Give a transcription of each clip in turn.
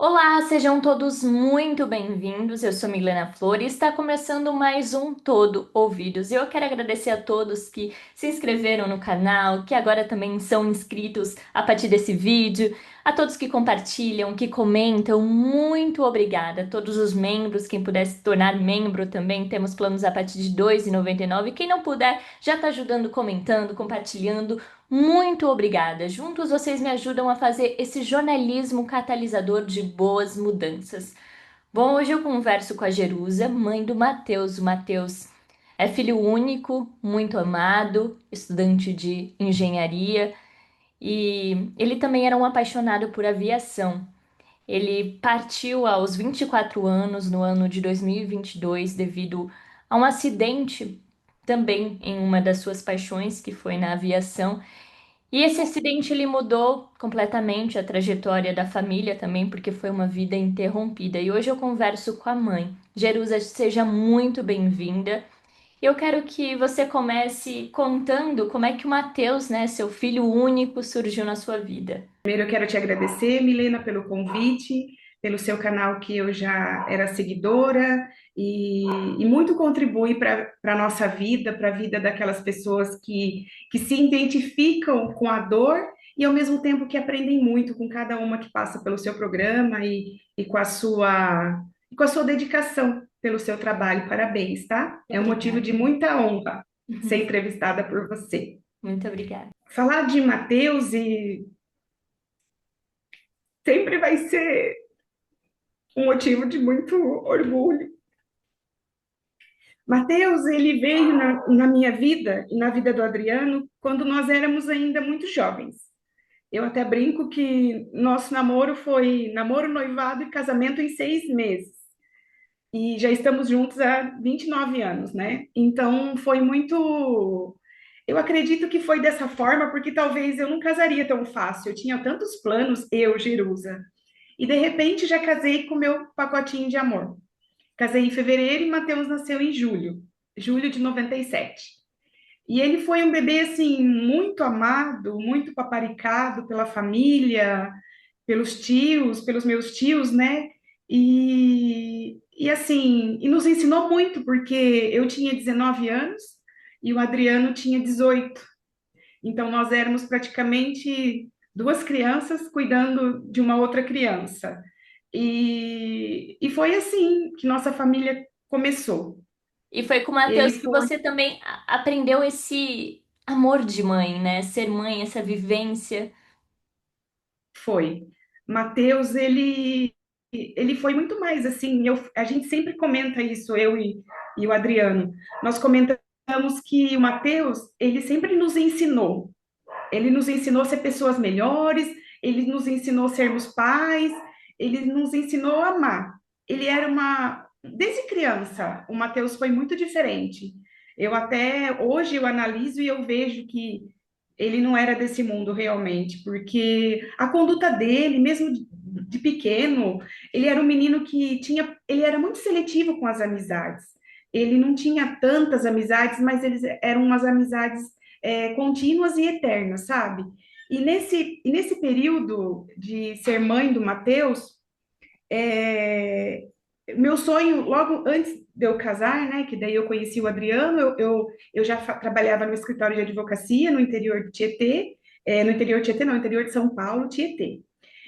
Olá, sejam todos muito bem-vindos. Eu sou Milena Flores e está começando mais um Todo Ouvidos. E eu quero agradecer a todos que se inscreveram no canal, que agora também são inscritos a partir desse vídeo, a todos que compartilham, que comentam. Muito obrigada. A todos os membros, quem puder se tornar membro também, temos planos a partir de R$ 2,99. Quem não puder, já está ajudando comentando, compartilhando. Muito obrigada. Juntos vocês me ajudam a fazer esse jornalismo catalisador de boas mudanças. Bom, hoje eu converso com a Jerusa, mãe do Matheus. O Matheus é filho único, muito amado, estudante de engenharia e ele também era um apaixonado por aviação. Ele partiu aos 24 anos no ano de 2022 devido a um acidente também em uma das suas paixões, que foi na aviação. E esse acidente ele mudou completamente a trajetória da família também, porque foi uma vida interrompida. E hoje eu converso com a mãe. Jerusa, seja muito bem-vinda. Eu quero que você comece contando como é que o Mateus, né, seu filho único, surgiu na sua vida. Primeiro, eu quero te agradecer, Milena, pelo convite, pelo seu canal que eu já era seguidora e, e muito contribui para a nossa vida, para a vida daquelas pessoas que se identificam com a dor e, ao mesmo tempo, que aprendem muito com cada uma que passa pelo seu programa e com a sua dedicação pelo seu trabalho. Parabéns, tá? É um motivo Obrigada. de muita honra ser entrevistada por você. Muito obrigada. Falar de Mateus e sempre vai ser um motivo de muito orgulho. Mateus, ele veio na minha vida e na vida do Adriano quando nós éramos ainda muito jovens. Eu até brinco que nosso namoro foi namoro, noivado e casamento em 6 meses. E já estamos juntos há 29 anos, né? Então foi muito. Eu acredito que foi dessa forma, porque talvez eu não casaria tão fácil. Eu tinha tantos planos, eu, Jerusa. E de repente já casei com o meu pacotinho de amor. Casei em fevereiro e Matheus nasceu em julho de 97. E ele foi um bebê assim muito amado, muito paparicado pela família, pelos tios, pelos meus tios, né? E assim, e nos ensinou muito, porque eu tinha 19 anos e o Adriano tinha 18. Então nós éramos praticamente duas crianças cuidando de uma outra criança. E foi assim que nossa família começou. E foi com o Ele Mateus que foi, você também aprendeu esse amor de mãe, né? Ser mãe, essa vivência. foi. Mateus, ele foi muito mais assim. A gente sempre comenta isso, eu e o Adriano. Nós comentamos que o Mateus, ele sempre nos ensinou. Ele nos ensinou a ser pessoas melhores, ele nos ensinou a sermos pais, ele nos ensinou a amar. Ele era uma. Desde criança, o Mateus foi muito diferente. Eu até hoje eu analiso e eu vejo que ele não era desse mundo realmente, porque a conduta dele, mesmo de pequeno, ele era um menino que tinha, ele era muito seletivo com as amizades. Ele não tinha tantas amizades, mas eles eram umas amizades contínuas e eternas, sabe? E nesse período de ser mãe do Mateus, é, meu sonho, logo antes de eu casar, né, que daí eu conheci o Adriano, eu já trabalhava no escritório de advocacia no interior de Tietê, no interior de Tietê, não, no interior de São Paulo, Tietê.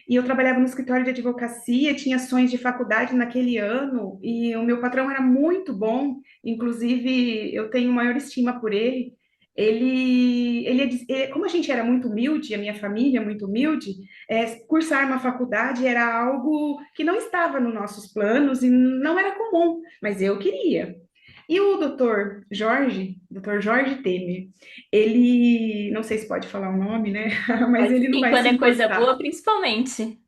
E eu trabalhava no escritório de advocacia, tinha ações de faculdade naquele ano, e o meu patrão era muito bom, inclusive eu tenho maior estima por ele. Como a gente era muito humilde, a minha família é muito humilde, cursar uma faculdade era algo que não estava nos nossos planos e não era comum, mas eu queria. E o doutor Jorge Temer, ele, não sei se pode falar o nome, né? Mas Pode ele não sim, vai quando se é coisa importar. boa, principalmente.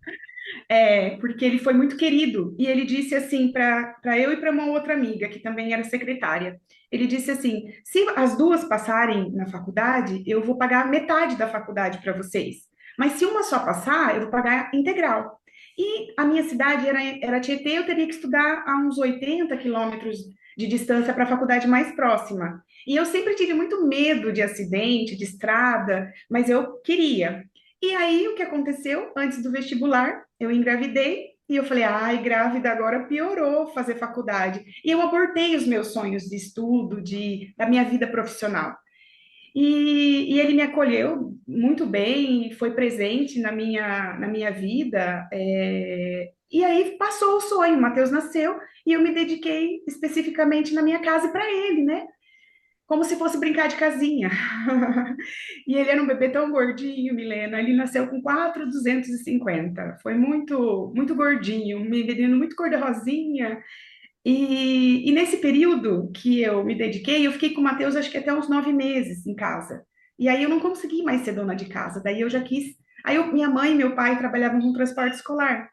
Porque ele foi muito querido. E ele disse assim para eu e para uma outra amiga, que também era secretária. Ele disse assim: se as duas passarem na faculdade, eu vou pagar metade da faculdade para vocês. Mas se uma só passar, eu vou pagar integral. E a minha cidade era Tietê, eu teria que estudar a uns 80 quilômetros de distância para a faculdade mais próxima. E eu sempre tive muito medo de acidente, de estrada, mas eu queria. E aí, o que aconteceu? Antes do vestibular, eu engravidei E eu falei, ai, grávida agora piorou fazer faculdade. E eu abortei os meus sonhos de estudo, da minha vida profissional. E ele me acolheu muito bem, foi presente na minha vida. E aí passou o sonho, o Matheus nasceu e eu me dediquei especificamente na minha casa para ele, né? Como se fosse brincar de casinha. E ele era um bebê tão gordinho, Milena. Ele nasceu com 4,250. Foi muito, muito gordinho, um menino muito cor-de-rosinha. E nesse período que eu me dediquei, eu fiquei com o Matheus acho que até uns 9 meses em casa. E aí eu não consegui mais ser dona de casa. Daí eu já quis. Minha mãe e meu pai trabalhavam com transporte escolar.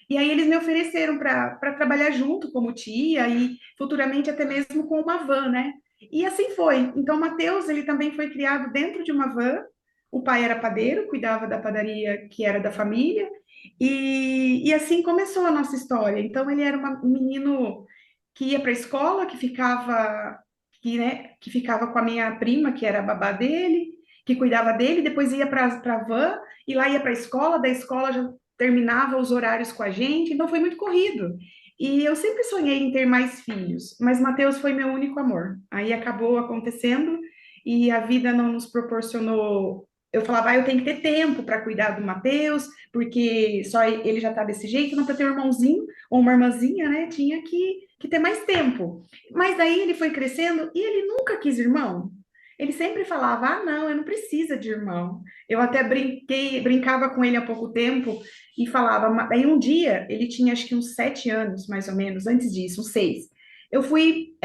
E aí eles me ofereceram para trabalhar junto como tia e futuramente até mesmo com uma van, né? E assim foi. Então, o Matheus, ele também foi criado dentro de uma van. O pai era padeiro, cuidava da padaria que era da família. E assim começou a nossa história. Então, ele era um menino que ia para a escola, que ficava com a minha prima, que era a babá dele, que cuidava dele, depois ia para a van, e lá ia para a escola, da escola já terminava os horários com a gente, então foi muito corrido. E eu sempre sonhei em ter mais filhos, mas Mateus foi meu único amor. Aí acabou acontecendo e a vida não nos proporcionou. Eu falava, eu tenho que ter tempo para cuidar do Mateus, porque só ele já está desse jeito, não para ter um irmãozinho ou uma irmãzinha, né? Tinha que ter mais tempo. Mas daí ele foi crescendo e ele nunca quis irmão. Ele sempre falava, ah, não, eu não preciso de irmão. Eu até brincava com ele há pouco tempo e falava. Aí um dia, ele tinha acho que uns 7 anos, mais ou menos, antes disso, uns 6. Eu fui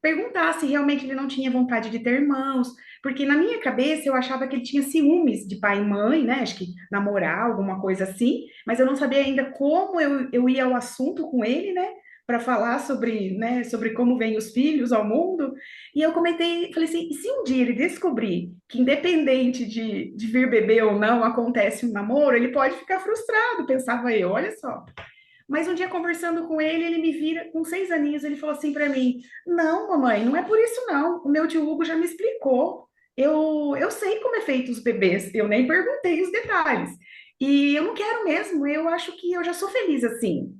perguntar se realmente ele não tinha vontade de ter irmãos, porque na minha cabeça eu achava que ele tinha ciúmes de pai e mãe, né? Acho que namorar, alguma coisa assim, mas eu não sabia ainda como eu ia ao assunto com ele, né? Para falar sobre, né, sobre como vêm os filhos ao mundo. E eu comentei, falei assim, e se um dia ele descobrir que independente de vir beber ou não, acontece um namoro, ele pode ficar frustrado, pensava eu, olha só. Mas um dia conversando com ele me vira, com 6 aninhos, ele falou assim para mim, não, mamãe, não é por isso não, o meu tio Hugo já me explicou, eu sei como é feito os bebês, eu nem perguntei os detalhes. E eu não quero mesmo, eu acho que eu já sou feliz assim.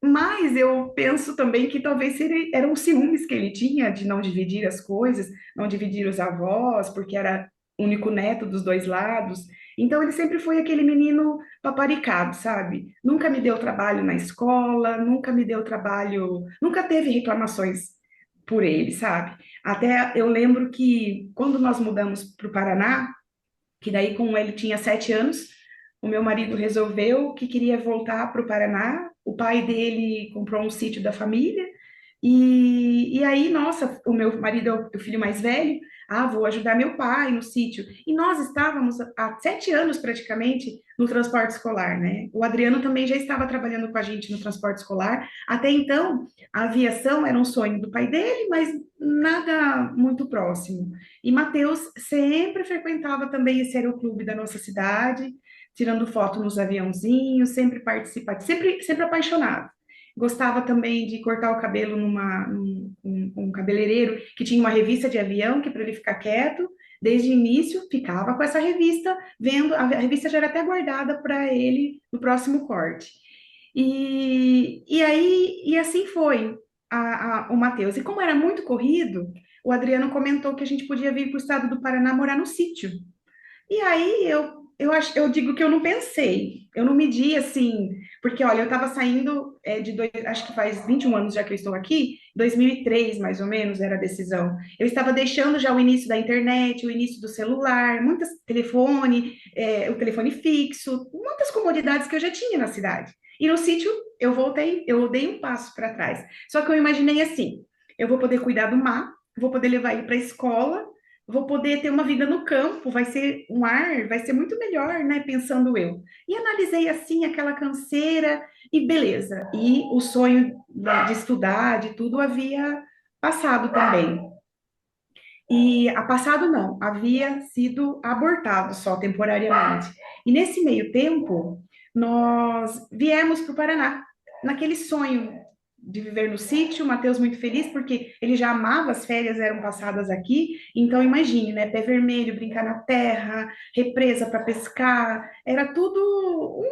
Mas eu penso também que talvez eram ciúmes que ele tinha de não dividir as coisas, não dividir os avós, porque era único neto dos dois lados. Então ele sempre foi aquele menino paparicado, sabe? Nunca me deu trabalho na escola, nunca me deu trabalho, nunca teve reclamações por ele, sabe? Até eu lembro que quando nós mudamos para o Paraná, que daí com ele tinha 7 anos, o meu marido resolveu que queria voltar para o Paraná. O pai dele comprou um sítio da família. E aí, nossa, o meu marido é o filho mais velho. Ah, vou ajudar meu pai no sítio. E nós estávamos há 7 anos praticamente no transporte escolar, né? O Adriano também já estava trabalhando com a gente no transporte escolar. Até então, a aviação era um sonho do pai dele, mas nada muito próximo. E Matheus sempre frequentava também esse aeroclube da nossa cidade, tirando foto nos aviãozinhos, sempre participativo, sempre apaixonado. Gostava também de cortar o cabelo num cabeleireiro que tinha uma revista de avião, que para ele ficar quieto, desde o início ficava com essa revista, vendo, a revista já era até guardada para ele no próximo corte. E assim foi o Matheus. E como era muito corrido, o Adriano comentou que a gente podia vir para o estado do Paraná morar no sítio. E aí eu digo que eu não pensei, eu não medi assim, porque olha, eu estava saindo acho que faz 21 anos já que eu estou aqui, 2003 mais ou menos era a decisão. Eu estava deixando já o início da internet, o início do celular, muitas telefone, o telefone fixo, muitas comodidades que eu já tinha na cidade. E no sítio eu dei um passo para trás. Só que eu imaginei assim, eu vou poder cuidar do mar, vou poder levar ele para a escola, vou poder ter uma vida no campo, vai ser um ar, vai ser muito melhor, né? Pensando eu. E analisei assim aquela canseira e beleza. E o sonho de estudar, de tudo, havia passado também. E a passado não, havia sido abortado só temporariamente. E nesse meio tempo, nós viemos para o Paraná, naquele sonho de viver no sítio, o Matheus muito feliz, porque ele já amava as férias, eram passadas aqui, então imagine, né, pé vermelho, brincar na terra, represa para pescar, era tudo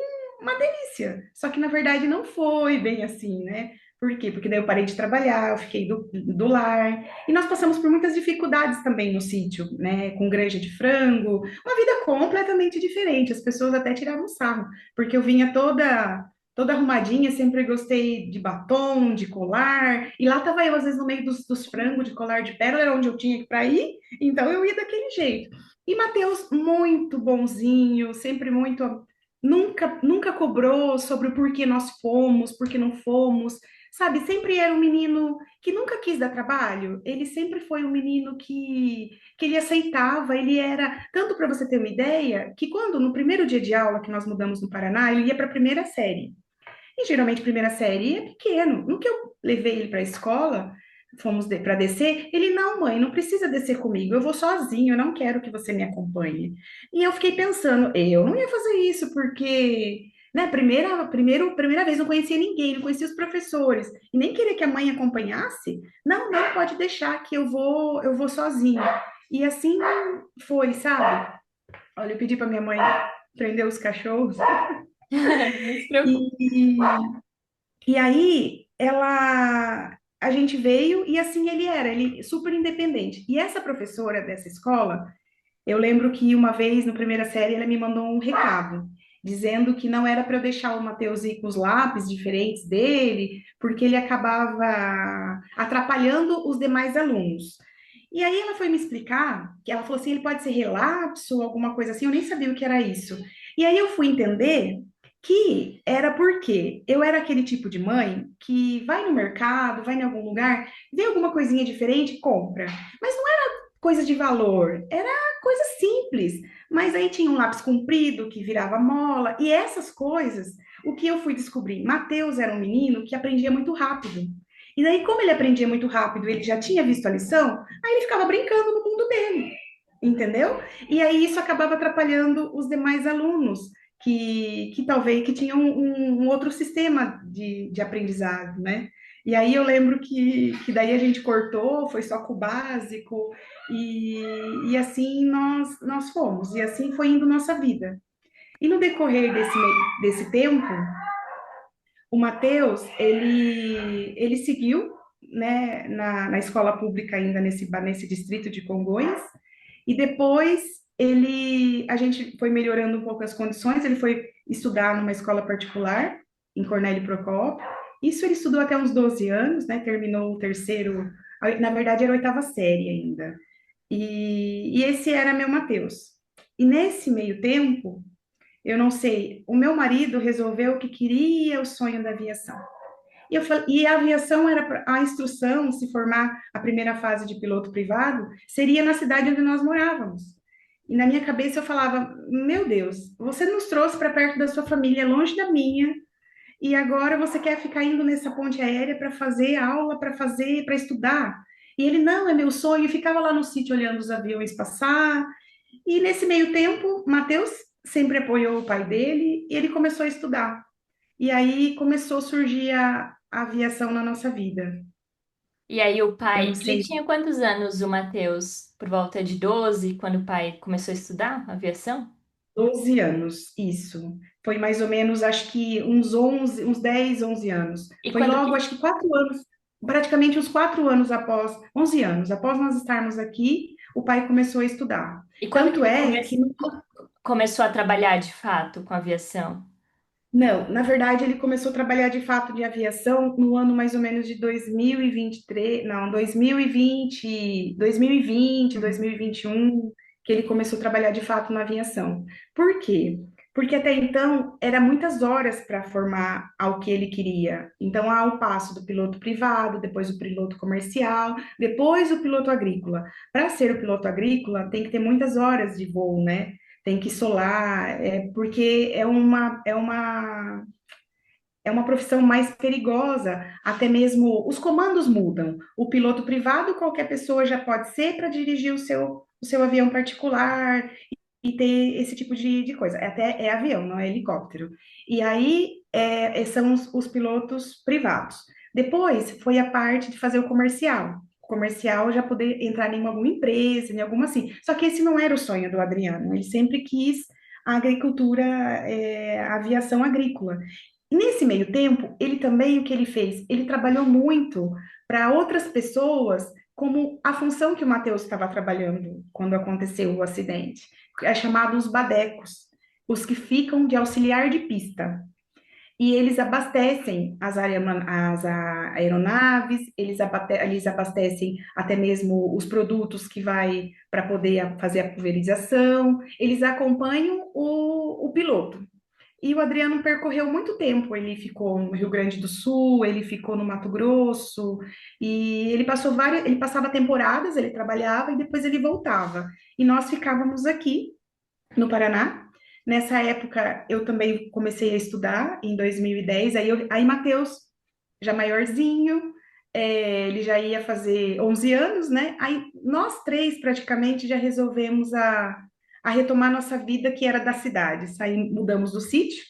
uma delícia. Só que na verdade não foi bem assim, né? Por quê? Porque daí eu parei de trabalhar, eu fiquei do lar, e nós passamos por muitas dificuldades também no sítio, né? Com granja de frango, uma vida completamente diferente. As pessoas até tiravam sarro, porque eu vinha toda arrumadinha, sempre gostei de batom, de colar, e lá estava eu, às vezes, no meio dos frangos, de colar de pérola, era onde eu tinha que para ir, então eu ia daquele jeito. E Matheus, muito bonzinho, sempre muito. Nunca cobrou sobre o porquê nós fomos, porquê não fomos, sabe? Sempre era um menino que nunca quis dar trabalho, ele sempre foi um menino que ele aceitava, ele era. Tanto para você ter uma ideia, que quando, no primeiro dia de aula que nós mudamos no Paraná, ele ia para a primeira série. E geralmente primeira série é pequeno. No que eu levei ele para a escola, fomos para descer, ele, não, mãe, não precisa descer comigo, eu vou sozinho, eu não quero que você me acompanhe. E eu fiquei pensando, eu não ia fazer isso porque, né, primeira vez não conhecia ninguém, não conhecia os professores, e nem queria que a mãe acompanhasse. Não, não, pode deixar que eu vou sozinho. E assim foi, sabe? Olha, eu pedi para minha mãe prender os cachorros. Não se preocupe. E, e aí a gente veio e assim ele era, ele super independente. E essa professora dessa escola, eu lembro que uma vez, na primeira série, ela me mandou um recado, dizendo que não era para eu deixar o Matheus ir com os lápis diferentes dele, porque ele acabava atrapalhando os demais alunos. E aí ela foi me explicar, que ela falou assim, ele pode ser relapso, alguma coisa assim, eu nem sabia o que era isso. E aí eu fui entender que era porque eu era aquele tipo de mãe que vai no mercado, vai em algum lugar, vê alguma coisinha diferente, compra. Mas não era coisa de valor, era coisa simples. Mas aí tinha um lápis comprido que virava mola, e essas coisas, o que eu fui descobrir? Mateus era um menino que aprendia muito rápido. E daí, como ele aprendia muito rápido, ele já tinha visto a lição, aí ele ficava brincando no mundo dele, entendeu? E aí isso acabava atrapalhando os demais alunos, que talvez que tinham um outro sistema de aprendizado, né? E aí eu lembro que daí a gente cortou, foi só com o básico, e assim nós fomos, e assim foi indo nossa vida. E no decorrer desse tempo, o Matheus, ele seguiu, né, na escola pública ainda nesse distrito de Congonhas, e depois a gente foi melhorando um pouco as condições, ele foi estudar numa escola particular, em Cornélio Procópio. Isso ele estudou até uns 12 anos, né, terminou o terceiro, na verdade era a oitava série ainda. E esse era meu Matheus. E nesse meio tempo, eu não sei, o meu marido resolveu que queria o sonho da aviação. E a aviação era a instrução, se formar a primeira fase de piloto privado, seria na cidade onde nós morávamos. E na minha cabeça eu falava: meu Deus, você nos trouxe para perto da sua família, longe da minha, e agora você quer ficar indo nessa ponte aérea para fazer aula, para estudar. E ele: não, é meu sonho. E ficava lá no sítio olhando os aviões passar. E nesse meio tempo, Matheus sempre apoiou o pai dele e ele começou a estudar. E aí começou a surgir a aviação na nossa vida. E aí o Eu pai, não ele sei, tinha quantos anos, o Matheus? Por volta de 12, quando o pai começou a estudar aviação? 12 anos, isso. Foi mais ou menos, acho que uns 11, uns 10, 11 anos. E Foi quando logo, que, acho que 4 anos, praticamente uns 4 anos após, 11 anos, após nós estarmos aqui, o pai começou a estudar. e quando que Tanto ele é que começou a trabalhar de fato com aviação? não, na verdade, ele começou a trabalhar de fato de aviação no ano mais ou menos de 2023, não, 2020, Uhum. 2021, que ele começou a trabalhar de fato na aviação. Por quê? Porque até então era muitas horas para formar ao que ele queria. Então, há o passo do piloto privado, depois o piloto comercial, depois o piloto agrícola. Para ser o piloto agrícola, tem que ter muitas horas de voo, né? Tem que solar, porque é uma profissão mais perigosa, até mesmo os comandos mudam. O piloto privado, qualquer pessoa já pode ser para dirigir o seu avião particular e ter esse tipo de coisa. Até é avião, não é helicóptero. E aí são os pilotos privados. Depois foi a parte de fazer o comercial. O comercial já poder entrar em alguma empresa, em alguma assim. Só que esse não era o sonho do Adriano. Ele sempre quis a agricultura, a aviação agrícola. E nesse meio tempo, ele também, o que ele fez? Ele trabalhou muito para outras pessoas, como a função que o Matheus estava trabalhando quando aconteceu o acidente, é chamado os badecos, os que ficam de auxiliar de pista. E eles abastecem aeronaves, eles abastecem até mesmo os produtos que vai para poder fazer a pulverização, eles acompanham o piloto. E o Adriano percorreu muito tempo. Ele ficou no Rio Grande do Sul, ele ficou no Mato Grosso, e ele passava temporadas, ele trabalhava e depois ele voltava. E nós ficávamos aqui no Paraná. Nessa época, eu também comecei a estudar, em 2010. Aí Matheus, já maiorzinho, ele já ia fazer 11 anos, né? Aí nós três praticamente já resolvemos a retomar nossa vida, que era da cidade. Mudamos do sítio.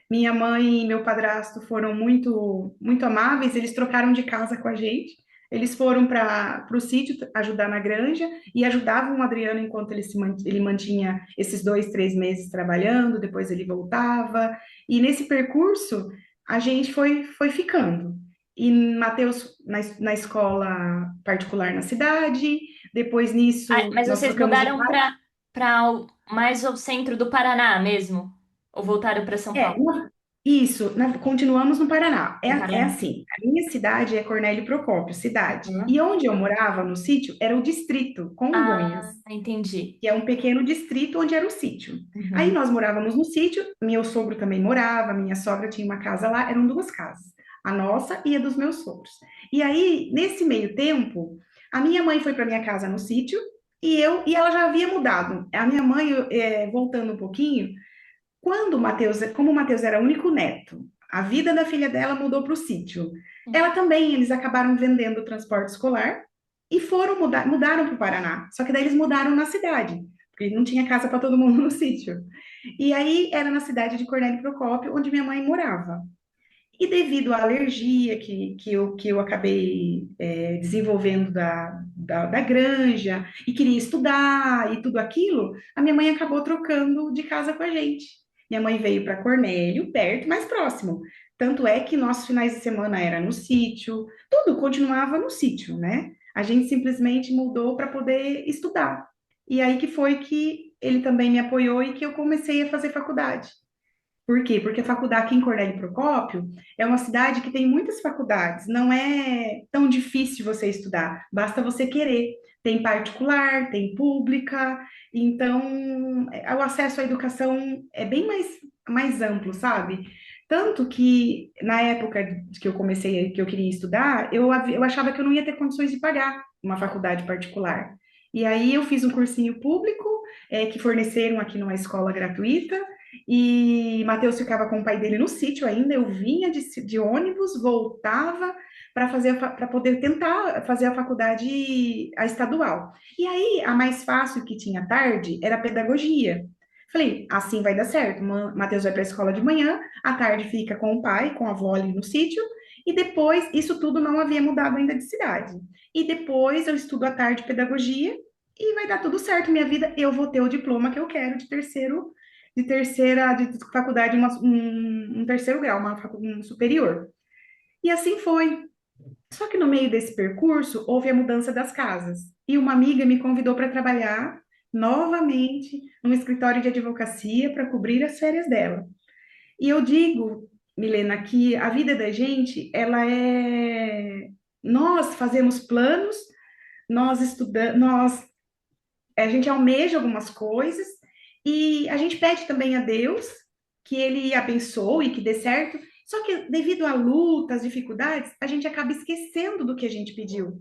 Minha mãe e meu padrasto foram muito amáveis, eles trocaram de casa com a gente. Eles foram para o sítio ajudar na granja e ajudavam o Adriano enquanto ele mantinha esses 2, 3 meses trabalhando, depois ele voltava. E nesse percurso, a gente foi ficando. E Matheus na escola particular na cidade, depois Ah, nisso mas nós vocês trocamos de mudaram casa. para mais ao centro do Paraná mesmo? Ou voltaram para São É, Paulo? isso, continuamos no Paraná. No É Paraná. assim, a minha cidade é Cornélio Procópio, cidade. Uhum. E onde eu morava, no sítio, era o distrito Congonhas, Ah, entendi. que é um pequeno distrito onde era o sítio. Aí Uhum. nós morávamos no sítio, meu sogro também morava, minha sogra tinha uma casa lá, eram duas casas, a nossa e a dos meus sogros. E aí, nesse meio tempo, a minha mãe foi para minha casa no sítio e ela já havia mudado. A minha mãe, voltando um pouquinho, como o Matheus era o único neto, a vida da filha dela mudou para o sítio. Ela também, eles acabaram vendendo o transporte escolar e mudaram para o Paraná. Só que daí eles mudaram na cidade, porque não tinha casa para todo mundo no sítio. E aí era na cidade de Cornélio Procópio, onde minha mãe morava. E devido à alergia que eu acabei desenvolvendo da granja, e queria estudar e tudo aquilo, a minha mãe acabou trocando de casa com a gente. Minha mãe veio para Cornélio, perto, mais próximo. Tanto é que nossos finais de semana era no sítio, tudo continuava no sítio, né? A gente simplesmente mudou para poder estudar. E aí que foi que ele também me apoiou e que eu comecei a fazer faculdade. Por quê? Porque a faculdade aqui em Cornélio Procópio é uma cidade que tem muitas faculdades, não é tão difícil você estudar, basta você querer. Tem particular, tem pública, então o acesso à educação é bem mais amplo, sabe? Tanto que na época que eu comecei, que eu queria estudar, eu achava que eu não ia ter condições de pagar uma faculdade particular. E aí eu fiz um cursinho público, que forneceram aqui numa escola gratuita, e Matheus ficava com o pai dele no sítio ainda. Eu vinha de ônibus, voltava para poder tentar fazer a faculdade a estadual. E aí, a mais fácil que tinha à tarde era a pedagogia. Falei, assim vai dar certo. Matheus vai para a escola de manhã, à tarde fica com o pai, com a avó ali no sítio, e depois, isso tudo não havia mudado ainda de cidade. E depois eu estudo à tarde pedagogia e vai dar tudo certo minha vida. Eu vou ter o diploma que eu quero de faculdade, um terceiro grau, um superior. E assim foi. Só que no meio desse percurso houve a mudança das casas. E uma amiga me convidou para trabalhar novamente num escritório de advocacia para cobrir as férias dela. E eu digo, Milena, que a vida da gente, ela é. Nós fazemos planos, nós estudamos, a gente almeja algumas coisas e a gente pede também a Deus que ele abençoe e que dê certo. Só que devido a lutas, dificuldades, a gente acaba esquecendo do que a gente pediu.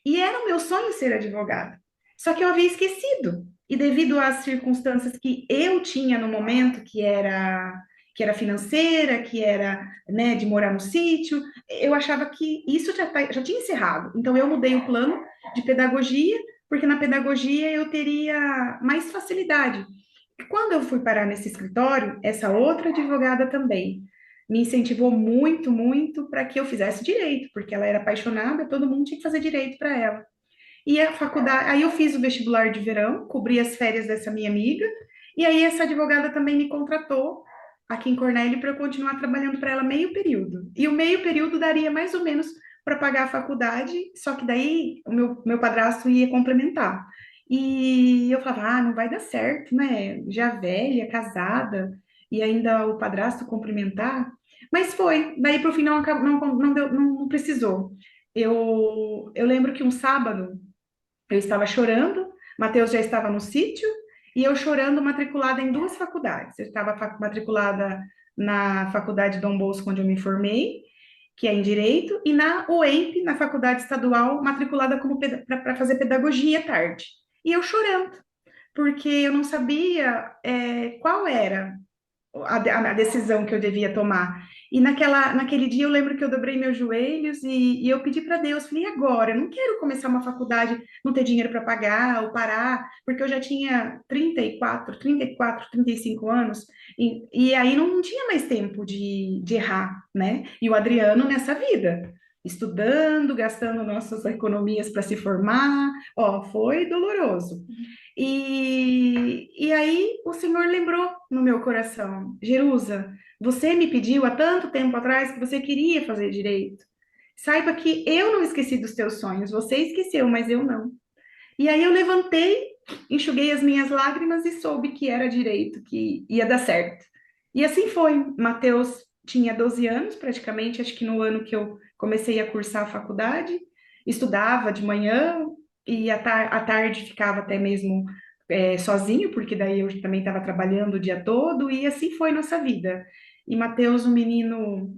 E era o meu sonho ser advogada. Só que eu havia esquecido. E devido às circunstâncias que eu tinha no momento, que era financeira, que era, né, de morar no sítio, eu achava que isso já tinha encerrado. Então eu mudei o plano de pedagogia, porque na pedagogia eu teria mais facilidade. E quando eu fui parar nesse escritório, essa outra advogada também me incentivou muito, muito para que eu fizesse direito, porque ela era apaixonada, todo mundo tinha que fazer direito para ela. E a faculdade, aí eu fiz o vestibular de verão, cobri as férias dessa minha amiga E aí essa advogada também me contratou aqui em Cornélio para eu continuar trabalhando para ela meio período. E o meio período daria mais ou menos para pagar a faculdade, só que daí o meu padrasto ia complementar. E eu falava, não vai dar certo, né? Já velha, casada, e ainda o padrasto complementar. Mas foi. Daí, para o final, não precisou. Eu lembro que um sábado eu estava chorando, Matheus já estava no sítio, e eu chorando, matriculada em duas faculdades. Eu estava matriculada na Faculdade Dom Bosco, onde eu me formei, que é em Direito, e na UEMP, na Faculdade Estadual, matriculada como para fazer pedagogia à tarde. E eu chorando, porque eu não sabia qual era a decisão que eu devia tomar. E naquele dia eu lembro que eu dobrei meus joelhos e eu pedi para Deus, falei, e agora? Eu não quero começar uma faculdade, não ter dinheiro para pagar ou parar, porque eu já tinha 35 anos, e aí não tinha mais tempo de errar, né? E o Adriano nessa vida, estudando, gastando nossas economias para se formar, ó, foi doloroso. E aí o Senhor lembrou no meu coração, Jerusa, você me pediu há tanto tempo atrás que você queria fazer direito. Saiba que eu não esqueci dos teus sonhos, você esqueceu, mas eu não. E aí eu levantei, enxuguei as minhas lágrimas e soube que era direito, que ia dar certo. E assim foi. Mateus tinha 12 anos, praticamente, acho que no ano que eu comecei a cursar a faculdade, estudava de manhã e à tarde ficava até mesmo sozinho, porque daí eu também estava trabalhando o dia todo, e assim foi nossa vida. E Mateus, um menino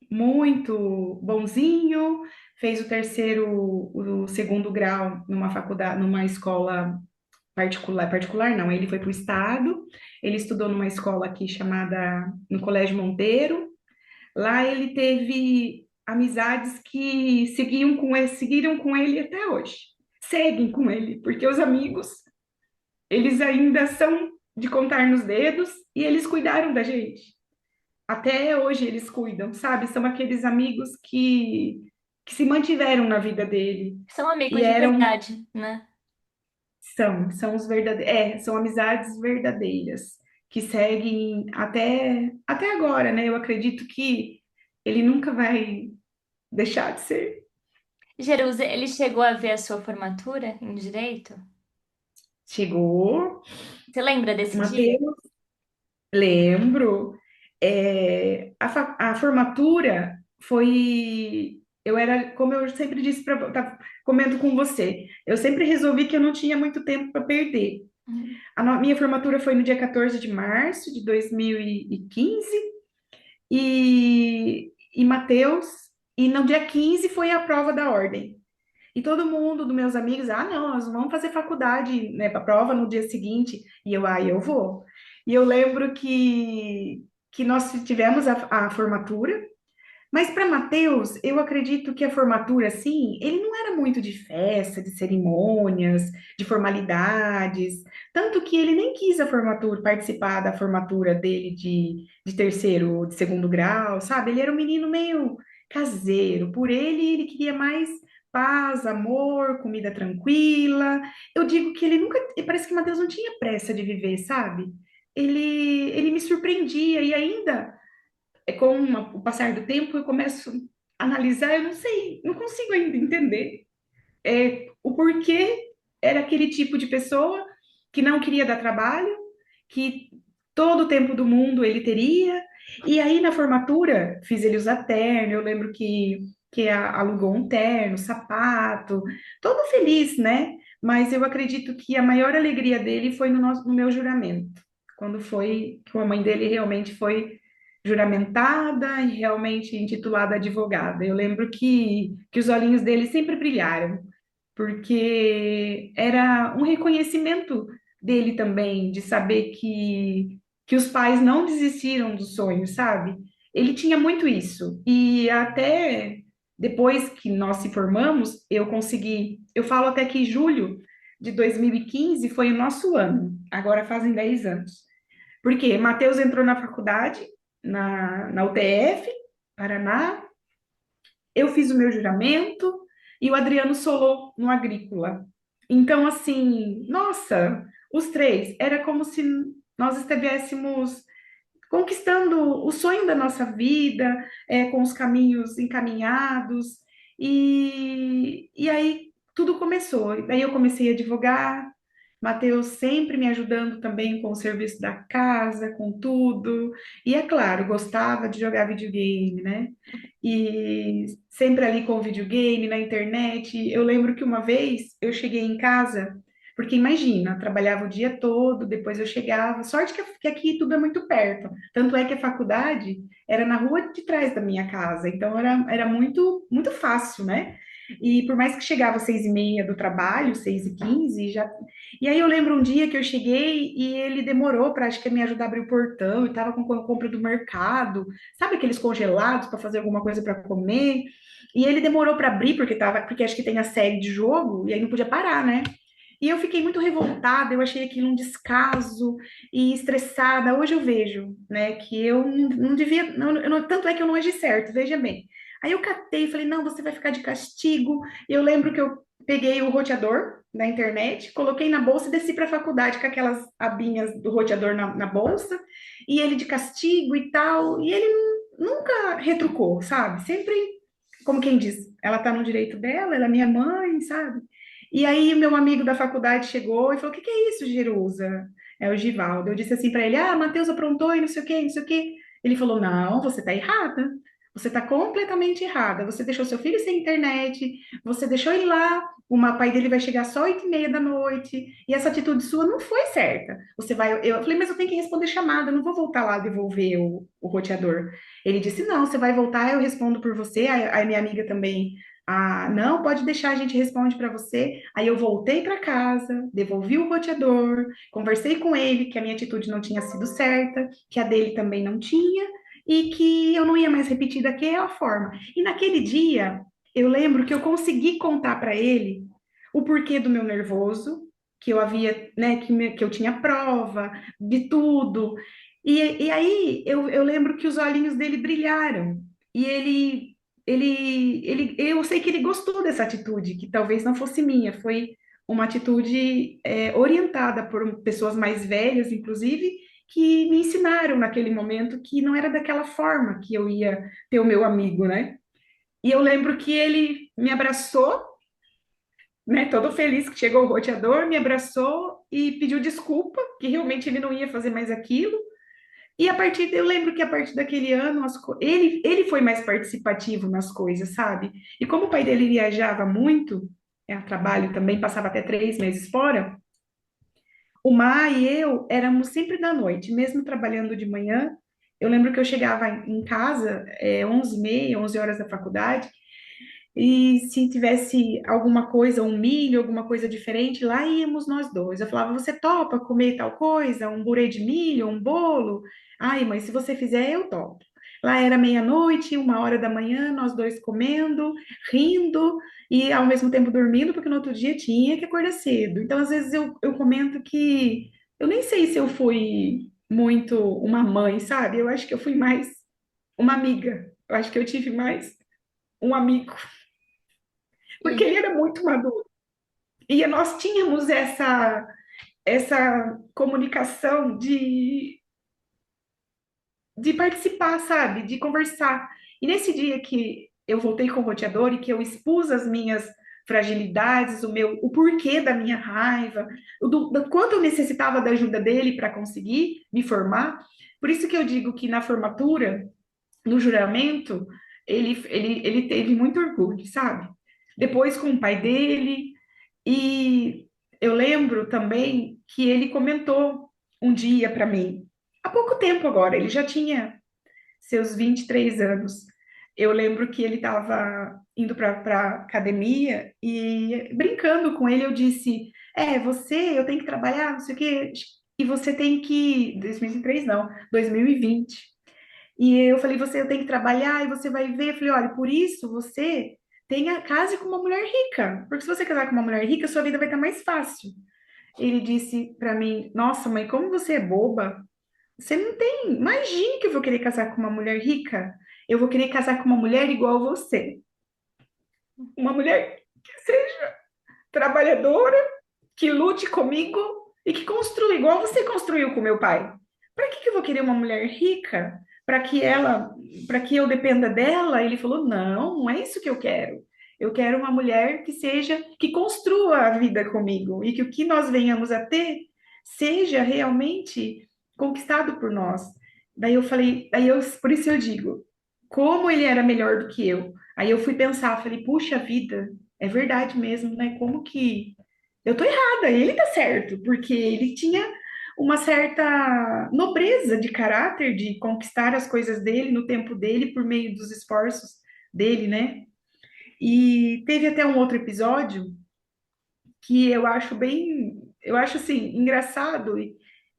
muito bonzinho, fez o segundo grau numa faculdade, numa escola particular, particular não, ele foi para o estado, ele estudou numa escola aqui chamada, no Colégio Monteiro, lá ele teve amizades que seguiram com ele até hoje, seguem com ele, porque os amigos, eles ainda são de contar nos dedos e eles cuidaram da gente. Até hoje eles cuidam, sabe? São aqueles amigos que se mantiveram na vida dele. São E amigos de verdade, né? são os verdadeiros, são amizades verdadeiras, que seguem até agora, né? Eu acredito que ele nunca vai deixar de ser. Jerusa, ele chegou a ver a sua formatura em direito? Chegou, Você lembra desse dia? Mateus, lembro. A formatura foi. Eu era, como eu sempre disse para, comento com você, eu sempre resolvi que eu não tinha muito tempo para perder. Uhum. Minha formatura foi no dia 14 de março de 2015 e Mateus, e no dia 15 foi a prova da ordem. E todo mundo dos meus amigos, não, nós vamos fazer faculdade, né, para prova no dia seguinte. E eu vou. E eu lembro que nós tivemos a formatura, mas para Mateus, eu acredito que a formatura, assim, ele não era muito de festa, de cerimônias, de formalidades, tanto que ele nem quis a formatura, participar da formatura dele de terceiro, de segundo grau, sabe? Ele era um menino meio caseiro, por ele queria mais paz, amor, comida tranquila. Eu digo que ele nunca, parece que Mateus não tinha pressa de viver, sabe? Ele me surpreendia e ainda com o passar do tempo, eu começo a analisar, eu não sei, não consigo ainda entender o porquê era aquele tipo de pessoa que não queria dar trabalho, que todo o tempo do mundo ele teria. E aí, na formatura, fiz ele usar terno, eu lembro que alugou um terno, sapato, todo feliz, né? Mas eu acredito que a maior alegria dele foi no meu juramento, quando foi que a mãe dele realmente foi juramentada e realmente intitulada advogada. Eu lembro que os olhinhos dele sempre brilharam, porque era um reconhecimento dele também, de saber que os pais não desistiram dos sonhos, sabe? Ele tinha muito isso. E até depois que nós se formamos, eu consegui. Eu falo até que julho de 2015 foi o nosso ano, agora fazem 10 anos. Porque Matheus entrou na faculdade, na UTF, Paraná, eu fiz o meu juramento e o Adriano solou no Agrícola. Então, assim, nossa, os três, era como se nós estivéssemos conquistando o sonho da nossa vida, com os caminhos encaminhados. E aí tudo começou. Daí eu comecei a advogar, Matheus sempre me ajudando também com o serviço da casa, com tudo. E é claro, gostava de jogar videogame, né? E sempre ali com o videogame, na internet. Eu lembro que uma vez eu cheguei em casa, porque imagina, eu trabalhava o dia todo, depois eu chegava. Sorte que aqui tudo é muito perto. Tanto é que a faculdade era na rua de trás da minha casa, então era muito, muito fácil, né? E por mais que chegava às 6h30 do trabalho, 6h15, já. E aí eu lembro um dia que eu cheguei e ele demorou para, acho que me ajudar a abrir o portão, e estava com a compra do mercado, sabe aqueles congelados para fazer alguma coisa para comer? E ele demorou para abrir porque acho que tem a série de jogo e aí não podia parar, né? E eu fiquei muito revoltada, eu achei aquilo um descaso e estressada. Hoje eu vejo, né, que eu não devia, tanto é que eu não agi certo, veja bem. Aí eu catei e falei, não, você vai ficar de castigo. E eu lembro que eu peguei o roteador da internet, coloquei na bolsa e desci para a faculdade com aquelas abinhas do roteador na bolsa, e ele de castigo e tal. E ele nunca retrucou, sabe? Sempre, como quem diz, ela tá no direito dela, ela é minha mãe, sabe? E aí, meu amigo da faculdade chegou e falou: O que que é isso, Jerusa? É o Givaldo. Eu disse assim para ele: Ah, Matheus aprontou e não sei o quê, não sei o quê. Ele falou: Não, você está errada. Você está completamente errada. Você deixou seu filho sem internet, você deixou ele lá. O pai dele vai chegar só 8h30 da noite. E essa atitude sua não foi certa. Você vai. Eu falei: Mas eu tenho que responder chamada, eu não vou voltar lá devolver o roteador. Ele disse: Não, você vai voltar, eu respondo por você. Aí minha amiga também. Ah, não, pode deixar, a gente responde para você. Aí eu voltei para casa, devolvi o roteador, conversei com ele que a minha atitude não tinha sido certa, que a dele também não tinha, e que eu não ia mais repetir daquela forma. E naquele dia, eu lembro que eu consegui contar para ele o porquê do meu nervoso, que eu havia, né, que eu tinha prova de tudo. E aí eu lembro que os olhinhos dele brilharam. E eu sei que ele gostou dessa atitude, que talvez não fosse minha, foi uma atitude orientada por pessoas mais velhas, inclusive, que me ensinaram naquele momento que não era daquela forma que eu ia ter o meu amigo, né? E eu lembro que ele me abraçou, né, todo feliz que chegou o roteador, me abraçou e pediu desculpa, que realmente ele não ia fazer mais aquilo. E eu lembro que a partir daquele ano, ele foi mais participativo nas coisas, sabe? E como o pai dele viajava muito, a trabalho também, passava até 3 meses fora, o Mar e eu éramos sempre da noite, mesmo trabalhando de manhã. Eu lembro que eu chegava em casa, 11h30, 11 horas da faculdade, e se tivesse alguma coisa, um milho, alguma coisa diferente, lá íamos nós dois. Eu falava, você topa comer tal coisa? Um purê de milho, um bolo? Ai, mãe, se você fizer, eu topo. Lá era meia-noite, 1h da manhã, nós dois comendo, rindo e ao mesmo tempo dormindo, porque no outro dia tinha que acordar cedo. Então, às vezes, eu comento que eu nem sei se eu fui muito uma mãe, sabe? Eu acho que eu fui mais uma amiga. Eu acho que eu tive mais um amigo porque ele E, era muito maduro. E nós tínhamos essa comunicação de participar, sabe? De conversar. E nesse dia que eu voltei com o roteador e que eu expus as minhas fragilidades, o porquê da minha raiva, do quanto eu necessitava da ajuda dele para conseguir me formar. Por isso que eu digo que na formatura, no juramento, ele teve muito orgulho, sabe? Depois com o pai dele, e eu lembro também que ele comentou um dia para mim, há pouco tempo agora, ele já tinha seus 23 anos. Eu lembro que ele estava indo para academia e brincando com ele, eu disse: eu tenho que trabalhar, não sei o quê, e você tem que. 2023 não, 2020. E eu falei, eu tem que trabalhar e você vai ver. Eu falei, olha, por isso você case com uma mulher rica. Porque se você casar com uma mulher rica, sua vida vai estar mais fácil. Ele disse para mim, nossa, mãe, como você é boba. Você não tem. Imagine que eu vou querer casar com uma mulher rica. Eu vou querer casar com uma mulher igual a você. Uma mulher que seja trabalhadora, que lute comigo e que construa, igual você construiu com meu pai. Para que que eu vou querer uma mulher rica? Para que eu dependa dela? Ele falou: não, não é isso que eu quero. Eu quero uma mulher que seja, que construa a vida comigo e que o que nós venhamos a ter seja realmente conquistado por nós. Daí eu falei, por isso eu digo, como ele era melhor do que eu. Aí eu fui pensar, falei, puxa vida, é verdade mesmo, né? Como que eu tô errada, ele tá certo, porque ele tinha uma certa nobreza de caráter de conquistar as coisas dele no tempo dele por meio dos esforços dele, né? E teve até um outro episódio que eu acho assim, engraçado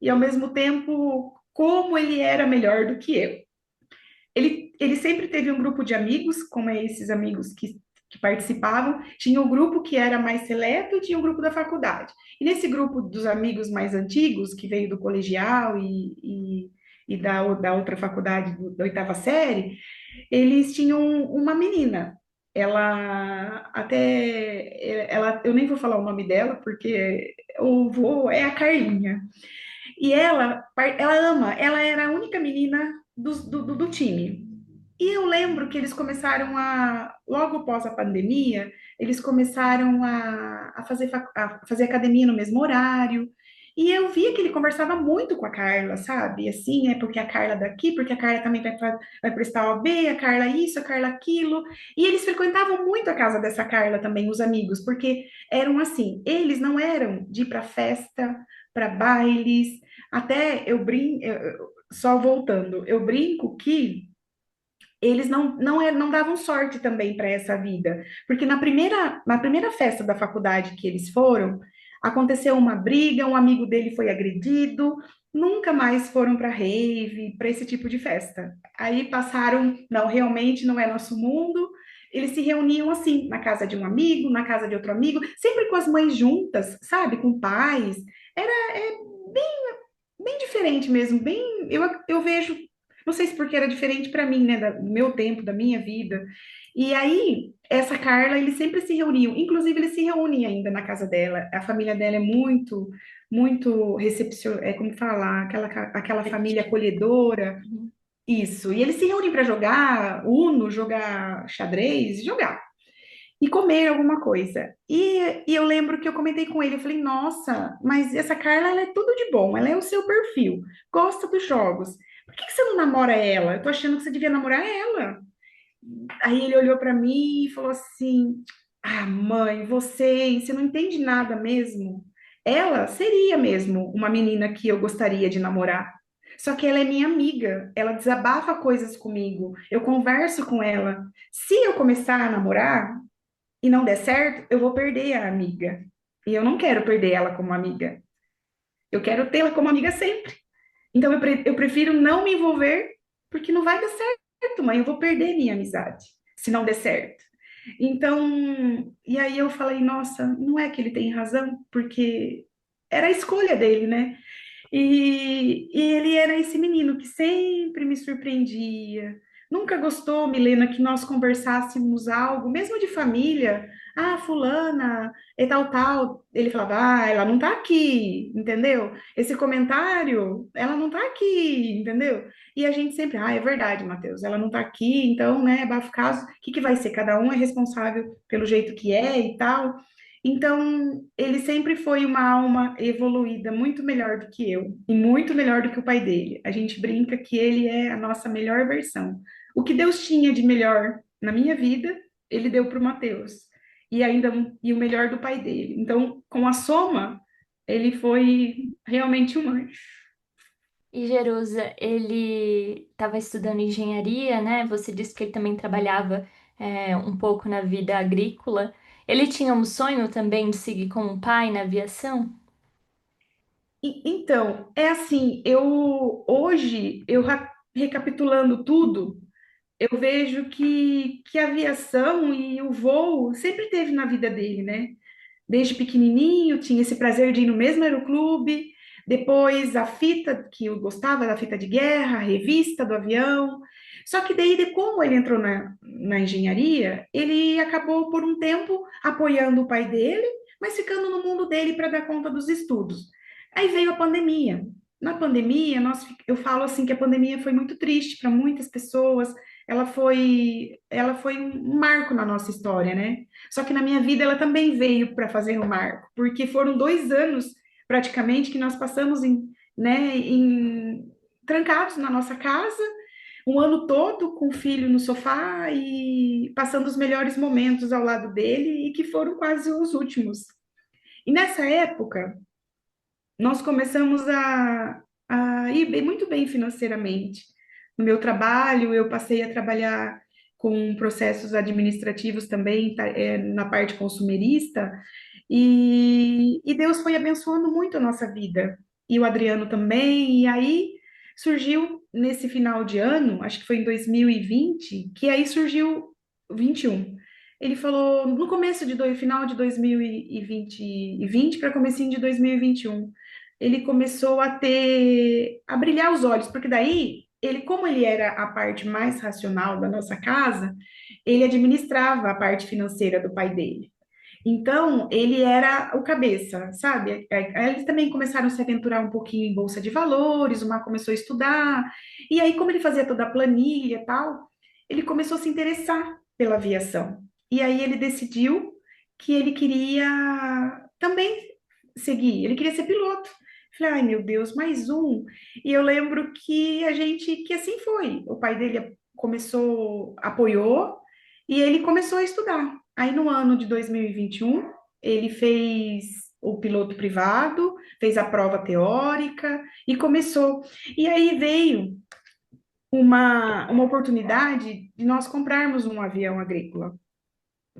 e ao mesmo tempo como ele era melhor do que eu. Ele sempre teve um grupo de amigos, como é esses amigos que participavam. Tinha o grupo que era mais seleto e tinha o grupo da faculdade. E nesse grupo dos amigos mais antigos, que veio do colegial e da outra faculdade, da oitava série, eles tinham uma menina. Eu nem vou falar o nome dela, porque é a Carlinha. E ela era a única menina do time. E eu lembro que eles começaram logo após a pandemia, eles começaram a fazer academia no mesmo horário. E eu via que ele conversava muito com a Carla, sabe? Assim, é porque a Carla daqui, porque a Carla também vai prestar OAB, a Carla isso, a Carla aquilo. E eles frequentavam muito a casa dessa Carla também, os amigos, porque eram assim, eles não eram de ir para festa, para bailes, até só voltando, eu brinco que eles não davam sorte também para essa vida, porque na primeira festa da faculdade que eles foram, aconteceu uma briga, um amigo dele foi agredido, nunca mais foram para rave, para esse tipo de festa. Aí passaram, não, realmente não é nosso mundo. Eles se reuniam assim, na casa de um amigo, na casa de outro amigo, sempre com as mães juntas, sabe, com pais. É bem diferente mesmo, eu vejo, não sei se porque era diferente para mim, né, do meu tempo, da minha vida. E aí, essa Carla, eles sempre se reuniam, inclusive eles se reúnem ainda na casa dela. A família dela é muito como falar, aquela família acolhedora. Isso. E eles se reúnem para jogar Uno, jogar xadrez, jogar e comer alguma coisa. E eu lembro que eu comentei com ele, eu falei, nossa, mas essa Carla, ela é tudo de bom, ela é o seu perfil, gosta dos jogos. Por que que você não namora ela? Eu tô achando que você devia namorar ela. Aí ele olhou para mim e falou assim, ah, mãe, você não entende nada mesmo. Ela seria mesmo uma menina que eu gostaria de namorar. Só que ela é minha amiga, ela desabafa coisas comigo, eu converso com ela. Se eu começar a namorar, e não der certo, eu vou perder a amiga. E eu não quero perder ela como amiga. Eu quero tê-la como amiga sempre. Então eu prefiro não me envolver, porque não vai dar certo, mãe. Eu vou perder minha amizade se não der certo. Então, e aí eu falei, nossa, não é que ele tem razão, porque era a escolha dele, né? E ele era esse menino que sempre me surpreendia. Nunca gostou, Milena, que nós conversássemos algo, mesmo de família. Ah, fulana, e tal, tal. Ele falava, ah, ela não tá aqui, entendeu? Esse comentário, ela não tá aqui, entendeu? E a gente sempre, ah, é verdade, Matheus, ela não tá aqui, então, né, bafo caso, o que que vai ser? Cada um é responsável pelo jeito que é e tal. Então, ele sempre foi uma alma evoluída, muito melhor do que eu, e muito melhor do que o pai dele. A gente brinca que ele é a nossa melhor versão. O que Deus tinha de melhor na minha vida, ele deu para o Mateus. E o melhor do pai dele. Então, com a soma, ele foi realmente um anjo. E Jerusa, ele estava estudando engenharia, né? Você disse que ele também trabalhava um pouco na vida agrícola. Ele tinha um sonho também de seguir como um pai na aviação? Então, é assim, recapitulando tudo, eu vejo que a aviação e o voo sempre teve na vida dele, né? Desde pequenininho, tinha esse prazer de ir no mesmo aeroclube, depois a fita, que eu gostava da fita de guerra, a revista do avião. Só que daí, como ele entrou na engenharia, ele acabou por um tempo apoiando o pai dele, mas ficando no mundo dele para dar conta dos estudos. Aí veio a pandemia. Na pandemia, eu falo assim que a pandemia foi muito triste para muitas pessoas. Ela foi um marco na nossa história, né? Só que na minha vida ela também veio para fazer um marco, porque foram 2 anos praticamente que nós passamos trancados na nossa casa, um ano todo com o filho no sofá e passando os melhores momentos ao lado dele e que foram quase os últimos. E nessa época nós começamos a ir muito bem financeiramente. No meu trabalho, eu passei a trabalhar com processos administrativos também, na parte consumerista, e Deus foi abençoando muito a nossa vida. E o Adriano também, e aí surgiu nesse final de ano, acho que foi em 2020, que aí surgiu 21. Ele falou no começo final de 2020 para comecinho de 2021 ele começou a brilhar os olhos, porque daí ele, como ele era a parte mais racional da nossa casa, ele administrava a parte financeira do pai dele. Então, ele era o cabeça, sabe? Aí eles também começaram a se aventurar um pouquinho em bolsa de valores, o Mar começou a estudar, e aí, como ele fazia toda a planilha e tal, ele começou a se interessar pela aviação. E aí ele decidiu que ele queria também seguir, ele queria ser piloto. Falei, ai meu Deus, mais um. E eu lembro que assim foi. O pai dele começou, apoiou, e ele começou a estudar. Aí no ano de 2021, ele fez o piloto privado, fez a prova teórica e começou. E aí veio uma oportunidade de nós comprarmos um avião agrícola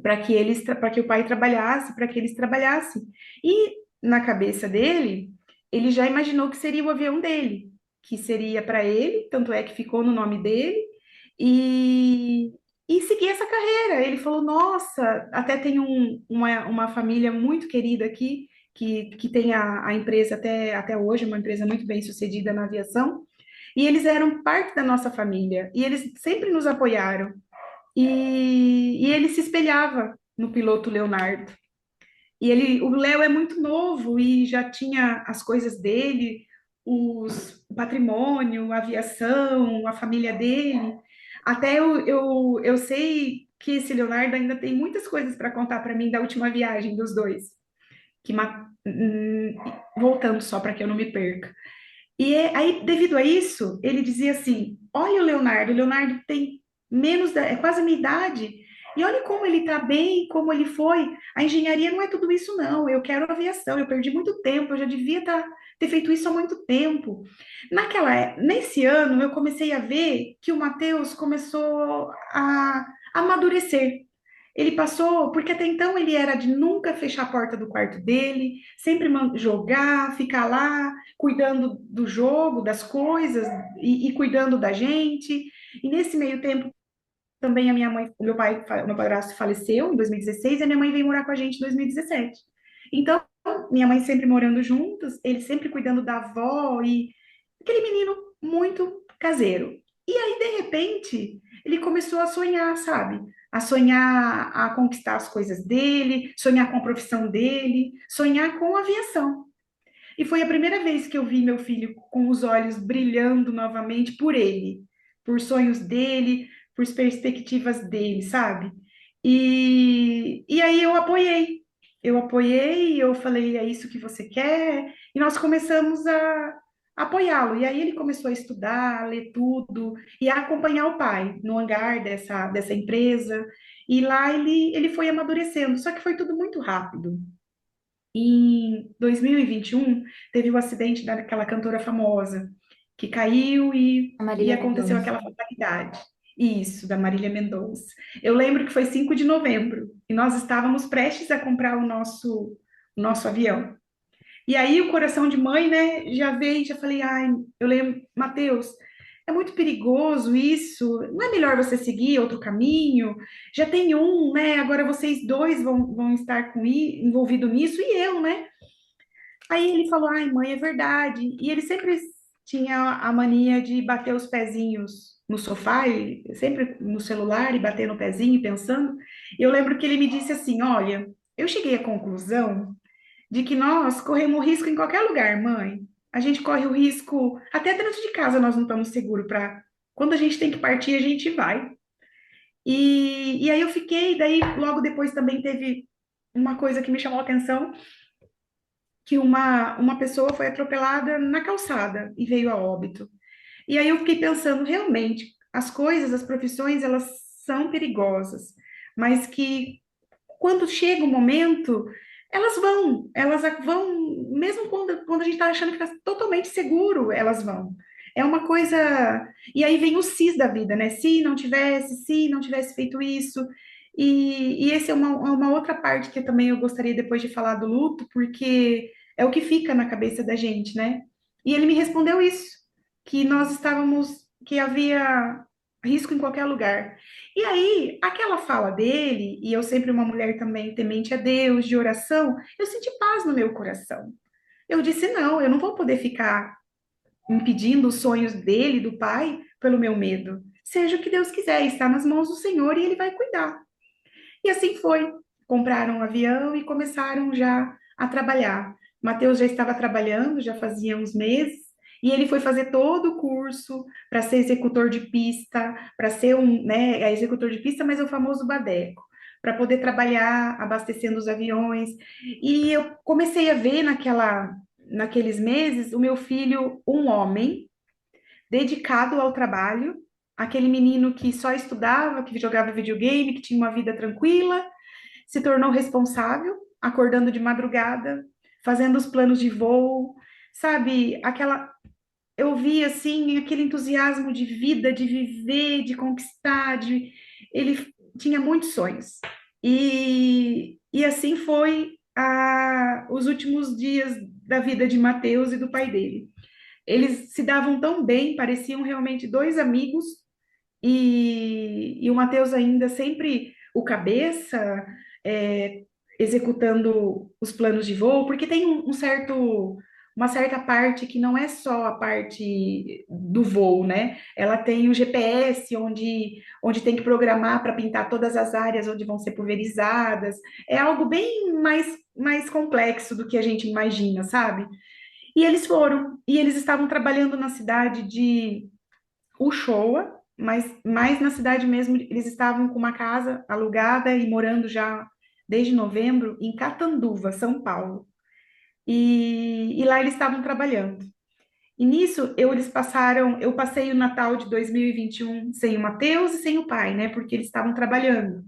para que o pai trabalhasse, para que eles trabalhassem. E na cabeça dele, ele já imaginou que seria o avião dele, que seria para ele, tanto é que ficou no nome dele, e, e seguir essa carreira. Ele falou: Nossa, até tem uma família muito querida aqui, que tem a empresa até hoje, uma empresa muito bem sucedida na aviação. E eles eram parte da nossa família, e eles sempre nos apoiaram. E ele se espelhava no piloto Leonardo. O Léo é muito novo e já tinha as coisas dele, o patrimônio, a aviação, a família dele. Até eu sei que esse Leonardo ainda tem muitas coisas para contar para mim da última viagem dos dois. Voltando só para que eu não me perca. Aí, devido a isso, ele dizia assim: Olha o Leonardo tem é quase a minha idade, e olha como ele está bem, como ele foi. A engenharia não é tudo isso, não. Eu quero aviação, eu perdi muito tempo, eu já devia ter feito isso há muito tempo. Nesse ano, eu comecei a ver que o Matheus começou a amadurecer. Ele passou, porque até então ele era de nunca fechar a porta do quarto dele, sempre jogar, ficar lá, cuidando do jogo, das coisas e cuidando da gente. E nesse meio tempo também a minha mãe, o meu padrasto faleceu em 2016 e a minha mãe veio morar com a gente em 2017. Então, minha mãe sempre morando juntos, ele sempre cuidando da avó e aquele menino muito caseiro. E aí, de repente, ele começou a sonhar, sabe? A sonhar, a conquistar as coisas dele, sonhar com a profissão dele, sonhar com a aviação. E foi a primeira vez que eu vi meu filho com os olhos brilhando novamente por ele, por sonhos dele, por perspectivas dele, sabe? E aí eu apoiei. Eu apoiei, eu falei, é isso que você quer? E nós começamos a apoiá-lo. E aí ele começou a estudar, a ler tudo e a acompanhar o pai no hangar dessa empresa. E lá ele foi amadurecendo, só que foi tudo muito rápido. Em 2021, teve o acidente daquela cantora famosa, que caiu A e Marília aconteceu Mendonça. aquela fatalidade. Isso, da Marília Mendonça. Eu lembro que foi 5 de novembro, e nós estávamos prestes a comprar o nosso avião. E aí o coração de mãe, né, já veio, já falei, ai, eu lembro, Mateus, é muito perigoso isso, não é melhor você seguir outro caminho? Já tem um, né, agora vocês dois vão estar envolvidos nisso, e eu, né? Aí ele falou, ai, mãe, é verdade. E ele sempre tinha a mania de bater os pezinhos no sofá, e sempre no celular, e bater no pezinho, pensando. E eu lembro que ele me disse assim, olha, eu cheguei à conclusão de que nós corremos risco em qualquer lugar, mãe. A gente corre o risco, até dentro de casa nós não estamos seguros para quando a gente tem que partir, a gente vai. E aí eu fiquei, daí logo depois também teve uma coisa que me chamou a atenção, que uma pessoa foi atropelada na calçada e veio a óbito. E aí eu fiquei pensando, realmente, as coisas, as profissões, elas são perigosas, mas que quando chega o momento, elas vão, mesmo quando a gente está achando que está totalmente seguro, elas vão. É uma coisa. E aí vem o cis da vida, né? Se não tivesse feito isso. E esse é uma outra parte que também eu gostaria depois de falar do luto, porque é o que fica na cabeça da gente, né? E ele me respondeu isso, que nós estávamos, que havia risco em qualquer lugar. E aí, aquela fala dele, e eu sempre uma mulher também temente a Deus, de oração, eu senti paz no meu coração. Eu disse: não, eu não vou poder ficar impedindo os sonhos dele, do pai, pelo meu medo. Seja o que Deus quiser, está nas mãos do Senhor e ele vai cuidar. E assim foi. Compraram um avião e começaram já a trabalhar. Mateus já estava trabalhando, já fazia uns meses, e ele foi fazer todo o curso para ser executor de pista, para ser executor de pista, mas é o famoso badeco, para poder trabalhar abastecendo os aviões. E eu comecei a ver naqueles meses o meu filho, um homem dedicado ao trabalho, aquele menino que só estudava, que jogava videogame, que tinha uma vida tranquila, se tornou responsável, acordando de madrugada, fazendo os planos de voo, sabe? Eu vi assim aquele entusiasmo de vida, de viver, de conquistar, ele tinha muitos sonhos. E assim foi os últimos dias da vida de Mateus e do pai dele. Eles se davam tão bem, pareciam realmente dois amigos, e o Matheus ainda sempre o cabeça, é, executando os planos de voo, porque tem uma certa parte que não é só a parte do voo, né? Ela tem o GPS, onde tem que programar para pintar todas as áreas onde vão ser pulverizadas. É algo bem mais complexo do que a gente imagina, sabe? E eles foram, e eles estavam trabalhando na cidade de Uchoa, mas mais na cidade mesmo, eles estavam com uma casa alugada e morando já desde novembro em Catanduva, São Paulo. E lá eles estavam trabalhando. E nisso eu passei o Natal de 2021 sem o Mateus e sem o pai, né? Porque eles estavam trabalhando.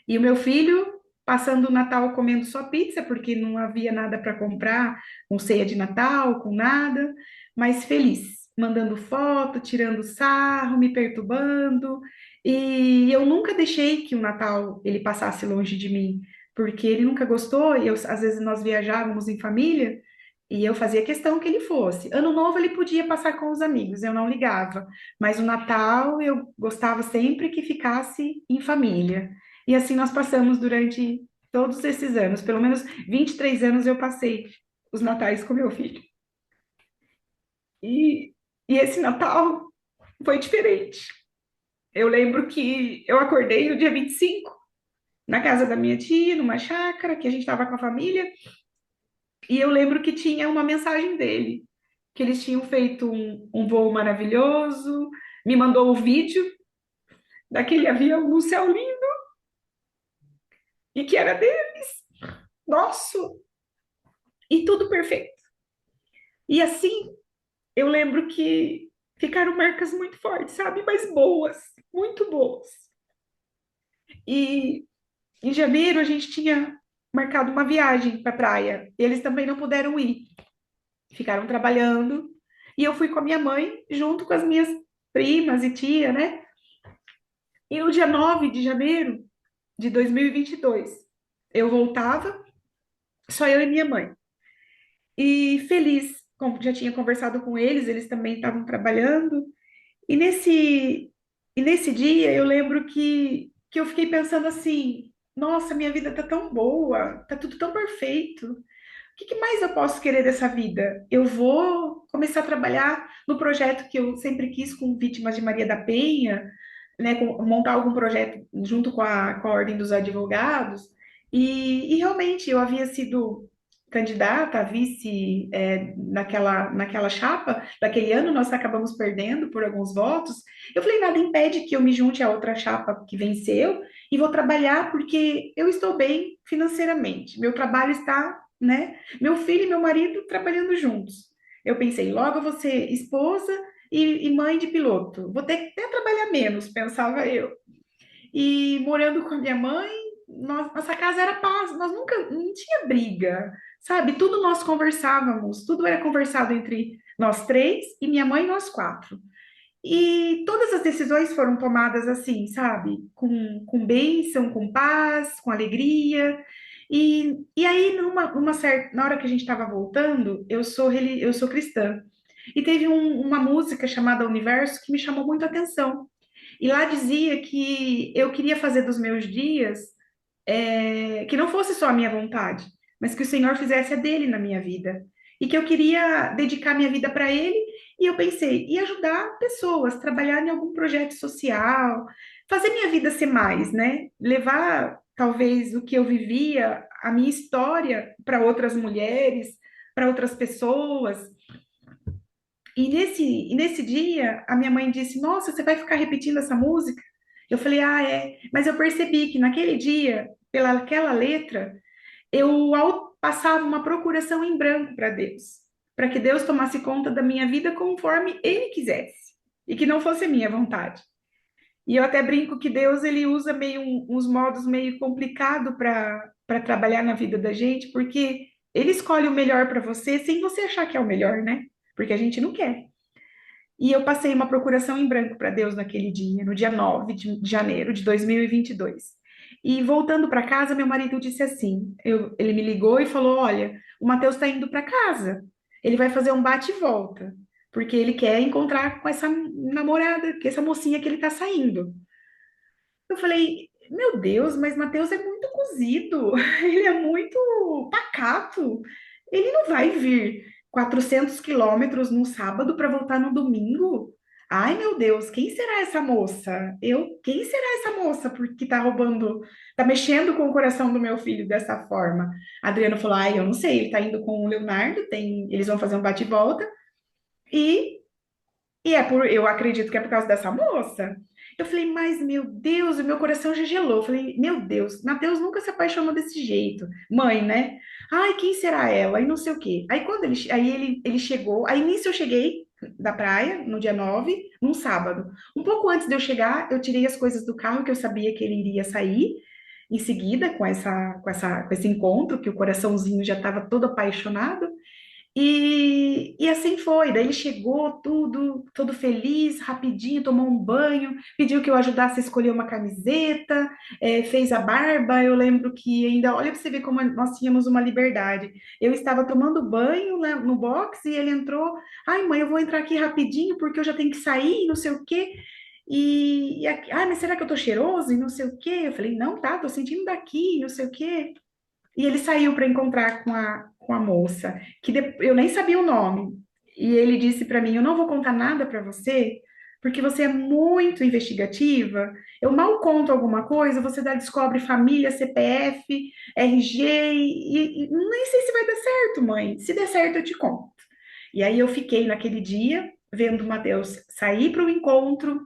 E o meu filho passando o Natal comendo só pizza, porque não havia nada para comprar, com ceia de Natal, com nada, mas feliz, mandando foto, tirando sarro, me perturbando. E eu nunca deixei que o Natal ele passasse longe de mim, porque ele nunca gostou, e às vezes nós viajávamos em família, e eu fazia questão que ele fosse. Ano novo ele podia passar com os amigos, eu não ligava, mas o Natal eu gostava sempre que ficasse em família. E assim nós passamos durante todos esses anos, pelo menos 23 anos eu passei os natais com meu filho. E, e esse Natal foi diferente. Eu lembro que eu acordei no dia 25 na casa da minha tia, numa chácara, que a gente estava com a família, e eu lembro que tinha uma mensagem dele, que eles tinham feito um voo maravilhoso, me mandou o vídeo daquele avião no céu lindo, e que era deles, nosso, e tudo perfeito. E assim, eu lembro que ficaram marcas muito fortes, sabe? Mas boas, muito boas. E em janeiro a gente tinha marcado uma viagem para a praia. Eles também não puderam ir, ficaram trabalhando. E eu fui com a minha mãe, junto com as minhas primas e tia, né? E no dia 9 de janeiro de 2022, eu voltava, só eu e minha mãe. E feliz, como já tinha conversado com eles, eles também estavam trabalhando. E nesse dia eu lembro que eu fiquei pensando assim: nossa, minha vida tá tão boa, tá tudo tão perfeito. O que mais eu posso querer dessa vida? Eu vou começar a trabalhar no projeto que eu sempre quis com vítimas de Maria da Penha, né, montar algum projeto junto com a Ordem dos Advogados. E realmente eu havia sido candidata a vice naquela chapa, daquele ano nós acabamos perdendo por alguns votos. Eu falei, nada impede que eu me junte a outra chapa que venceu e vou trabalhar porque eu estou bem financeiramente. Meu trabalho está, né? Meu filho e meu marido trabalhando juntos. Eu pensei, logo eu vou ser esposa e mãe de piloto. Vou ter que até trabalhar menos, pensava eu. E morando com a minha mãe, nossa casa era paz, nós nunca, não tinha briga, sabe? Tudo nós conversávamos, tudo era conversado entre nós três e minha mãe e nós quatro. E todas as decisões foram tomadas assim, sabe? Com bênção, com paz, com alegria. E aí, na hora que a gente estava voltando, eu sou cristã. E teve uma música chamada Universo que me chamou muito a atenção. E lá dizia que eu queria fazer dos meus dias que não fosse só a minha vontade, mas que o Senhor fizesse a dele na minha vida. E que eu queria dedicar minha vida para ele. E eu pensei, e ajudar pessoas, trabalhar em algum projeto social, fazer minha vida ser mais, né? Levar talvez o que eu vivia, a minha história para outras mulheres, para outras pessoas. E nesse dia, a minha mãe disse: Nossa, você vai ficar repetindo essa música? Eu falei: Ah, é. Mas eu percebi que naquele dia, pela aquela letra, passava uma procuração em branco para Deus, para que Deus tomasse conta da minha vida conforme Ele quisesse e que não fosse a minha vontade. E eu até brinco que Deus ele usa meio uns modos meio complicado para trabalhar na vida da gente, porque Ele escolhe o melhor para você sem você achar que é o melhor, né? Porque a gente não quer. E eu passei uma procuração em branco para Deus naquele dia, no dia 9 de janeiro de 2022. E voltando para casa, meu marido disse assim: ele me ligou e falou: Olha, o Matheus está indo para casa, ele vai fazer um bate e volta, porque ele quer encontrar com essa namorada, com essa mocinha que ele está saindo. Eu falei: Meu Deus, mas Matheus é muito cozido, ele é muito pacato, ele não vai vir 400 quilômetros num sábado para voltar no domingo? Ai, meu Deus, quem será essa moça? Quem será essa moça porque tá roubando, tá mexendo com o coração do meu filho dessa forma? Adriano falou: Ai, eu não sei, ele tá indo com o Leonardo, eles vão fazer um bate e volta e eu acredito que é por causa dessa moça. Eu falei, mas meu Deus, o meu coração já gelou. Eu falei, meu Deus, Mateus nunca se apaixonou desse jeito. Mãe, né? Ai, quem será ela? E não sei o quê. Aí quando ele chegou, aí nisso eu cheguei da praia, no dia 9 num sábado. Um pouco antes de eu chegar, eu tirei as coisas do carro, que eu sabia que ele iria sair em seguida com esse encontro, que o coraçãozinho já estava todo apaixonado. E assim foi. Daí ele chegou tudo, todo feliz, rapidinho, tomou um banho, pediu que eu ajudasse a escolher uma camiseta, fez a barba. Eu lembro que ainda, olha para você ver como nós tínhamos uma liberdade. Eu estava tomando banho, né, no box e ele entrou. Ai, mãe, eu vou entrar aqui rapidinho porque eu já tenho que sair, não sei o quê. Mas será que eu tô cheiroso e não sei o quê? Eu falei, não, tá, tô sentindo daqui, não sei o quê. E ele saiu para encontrar com a moça, eu nem sabia o nome. E ele disse para mim: Eu não vou contar nada para você, porque você é muito investigativa. Eu mal conto alguma coisa, você descobre família, CPF, RG, e nem sei se vai dar certo, mãe. Se der certo, eu te conto. E aí eu fiquei naquele dia, vendo o Matheus sair para o encontro,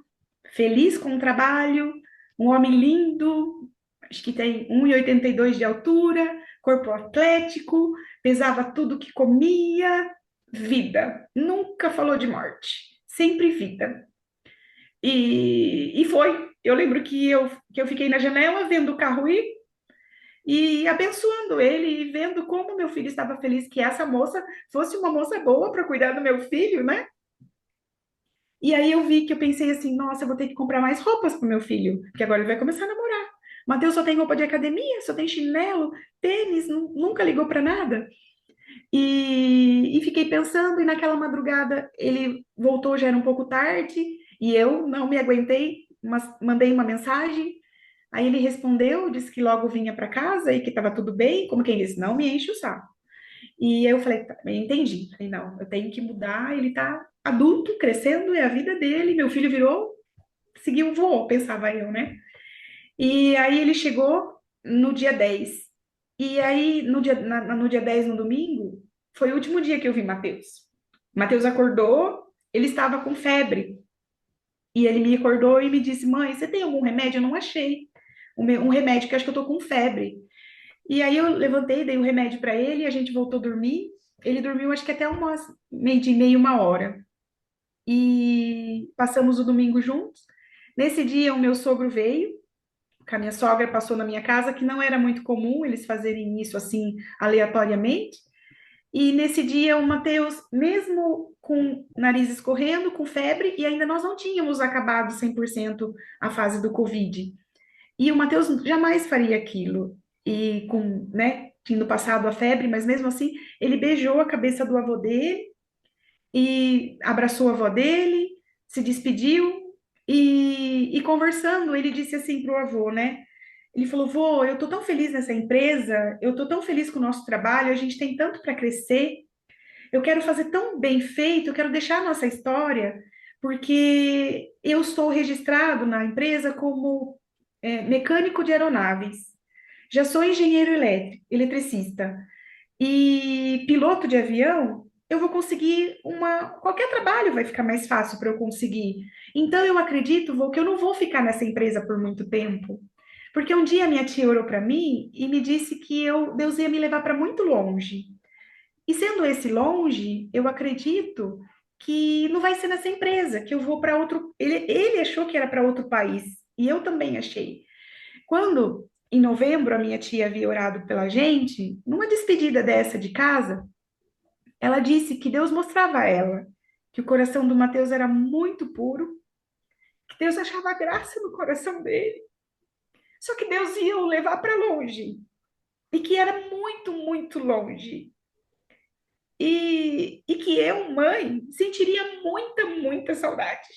feliz com o trabalho, um homem lindo, acho que tem 1,82 de altura, corpo atlético, pesava tudo que comia, vida. Nunca falou de morte, sempre vida. E foi. Eu lembro que eu fiquei na janela vendo o carro ir e abençoando ele e vendo como meu filho estava feliz que essa moça fosse uma moça boa para cuidar do meu filho, né? E aí eu vi que eu pensei assim, nossa, eu vou ter que comprar mais roupas para o meu filho, que agora ele vai começar a namorar. Matheus só tem roupa de academia, só tem chinelo, tênis, nunca ligou para nada. E fiquei pensando, e naquela madrugada ele voltou, já era um pouco tarde, e eu não me aguentei, mas mandei uma mensagem. Aí ele respondeu, disse que logo vinha para casa e que estava tudo bem, como quem disse, não me enche o saco. E eu falei, tá, eu entendi. Falei, não, eu tenho que mudar, ele tá adulto, crescendo, é a vida dele, meu filho virou, seguiu, voou, pensava eu, né? E aí ele chegou no dia 10. E aí, no dia 10 no domingo, foi o último dia que eu vi Mateus. Mateus acordou, ele estava com febre. E ele me acordou e me disse: Mãe, você tem algum remédio? Eu não achei. Um remédio que eu acho que eu tô com febre. E aí eu levantei, dei o remédio para ele, a gente voltou a dormir. Ele dormiu acho que até umas meio de meia, uma hora. E passamos o domingo juntos. Nesse dia, o meu sogro veio, que a minha sogra passou na minha casa, que não era muito comum eles fazerem isso assim aleatoriamente. E nesse dia, o Matheus, mesmo com o nariz escorrendo, com febre, e ainda nós não tínhamos acabado 100% a fase do Covid. E o Matheus jamais faria aquilo. E com, né, tendo passado a febre, mas mesmo assim, ele beijou a cabeça do avô dele e abraçou a avó dele, se despediu e conversando, ele disse assim para o avô, né? Ele falou, vô, eu tô tão feliz nessa empresa, eu tô tão feliz com o nosso trabalho, a gente tem tanto para crescer, eu quero fazer tão bem feito, eu quero deixar a nossa história, porque eu estou registrado na empresa como mecânico de aeronaves. Já sou engenheiro elétrico, eletricista e piloto de avião. Eu vou conseguir qualquer trabalho vai ficar mais fácil para eu conseguir. Então eu acredito, vô, que eu não vou ficar nessa empresa por muito tempo. Porque um dia minha tia orou para mim e me disse que Deus ia me levar para muito longe. E sendo esse longe, eu acredito que não vai ser nessa empresa, que eu vou para outro. Ele achou que era para outro país, e eu também achei. Quando, em novembro, a minha tia havia orado pela gente, numa despedida dessa de casa, ela disse que Deus mostrava a ela que o coração do Mateus era muito puro, que Deus achava graça no coração dele, só que Deus ia o levar para longe, e que era muito, muito longe. E que eu, mãe, sentiria muita, muita saudade.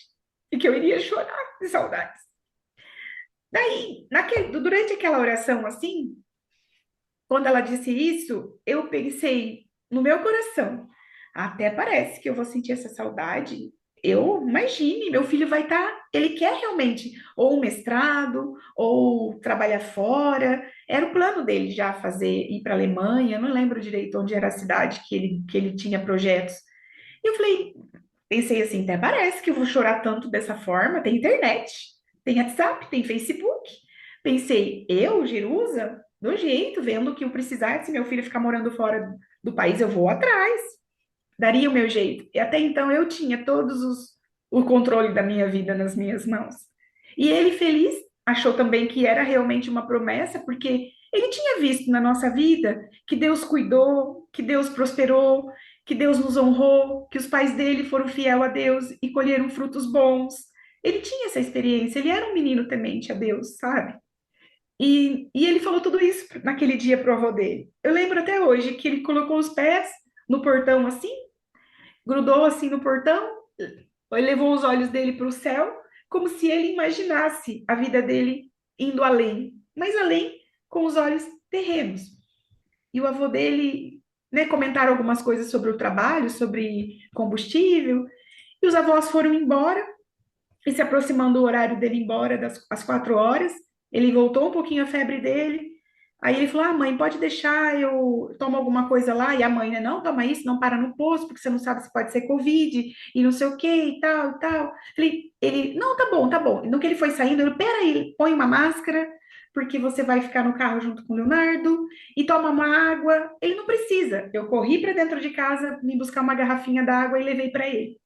E que eu iria chorar de saudades. Daí, durante aquela oração assim, quando ela disse isso, eu pensei no meu coração. Até parece que eu vou sentir essa saudade. Eu, imagine, meu filho vai estar. Ele quer realmente ou um mestrado, ou trabalhar fora. Era o plano dele já fazer, ir para a Alemanha. Eu não lembro direito onde era a cidade que ele tinha projetos. E eu falei, pensei assim, até parece que eu vou chorar tanto dessa forma. Tem internet, tem WhatsApp, tem Facebook. Pensei, eu, Jerusa, do jeito, vendo que eu precisar, se meu filho ficar morando fora do país, eu vou atrás. Daria o meu jeito. E até então eu tinha o controle da minha vida nas minhas mãos. E ele feliz, achou também que era realmente uma promessa, porque ele tinha visto na nossa vida que Deus cuidou, que Deus prosperou, que Deus nos honrou, que os pais dele foram fiel a Deus e colheram frutos bons. Ele tinha essa experiência, ele era um menino temente a Deus, sabe? E ele falou tudo isso naquele dia pro avô dele. Eu lembro até hoje que ele colocou os pés no portão assim, grudou assim no portão, ele levou os olhos dele para o céu, como se ele imaginasse a vida dele indo além, mas além com os olhos terrenos. E o avô dele, né, comentaram algumas coisas sobre o trabalho, sobre combustível, e os avós foram embora, e se aproximando do horário dele ir embora, às 4 horas, ele voltou um pouquinho a febre dele. Aí ele falou: Ah, mãe, pode deixar, eu tomo alguma coisa lá. E a mãe, né? Não, toma isso, não para no posto, porque você não sabe se pode ser Covid e não sei o que e tal e tal. Ele, não, tá bom, tá bom. No que ele foi saindo, eu, peraí, põe uma máscara, porque você vai ficar no carro junto com o Leonardo, e toma uma água. Ele não precisa. Eu corri para dentro de casa, me buscar uma garrafinha d'água e levei para ele.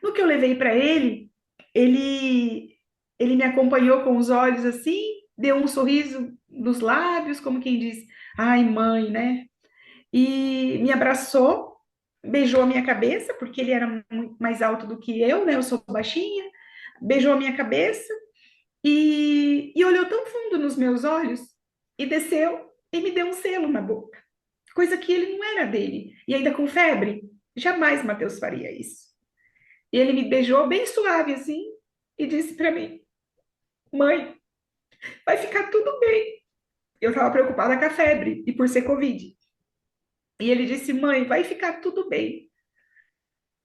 No que eu levei para ele, ele ele me acompanhou com os olhos assim, deu um sorriso nos lábios, como quem diz, ai, mãe, né? E me abraçou, beijou a minha cabeça, porque ele era muito mais alto do que eu, né? Eu sou baixinha. Beijou a minha cabeça e olhou tão fundo nos meus olhos e desceu e me deu um selo na boca, coisa que ele não era dele. E ainda com febre, jamais Mateus faria isso. E ele me beijou bem suave assim e disse para mim: Mãe, vai ficar tudo bem. Eu estava preocupada com a febre e por ser Covid. E ele disse: Mãe, vai ficar tudo bem.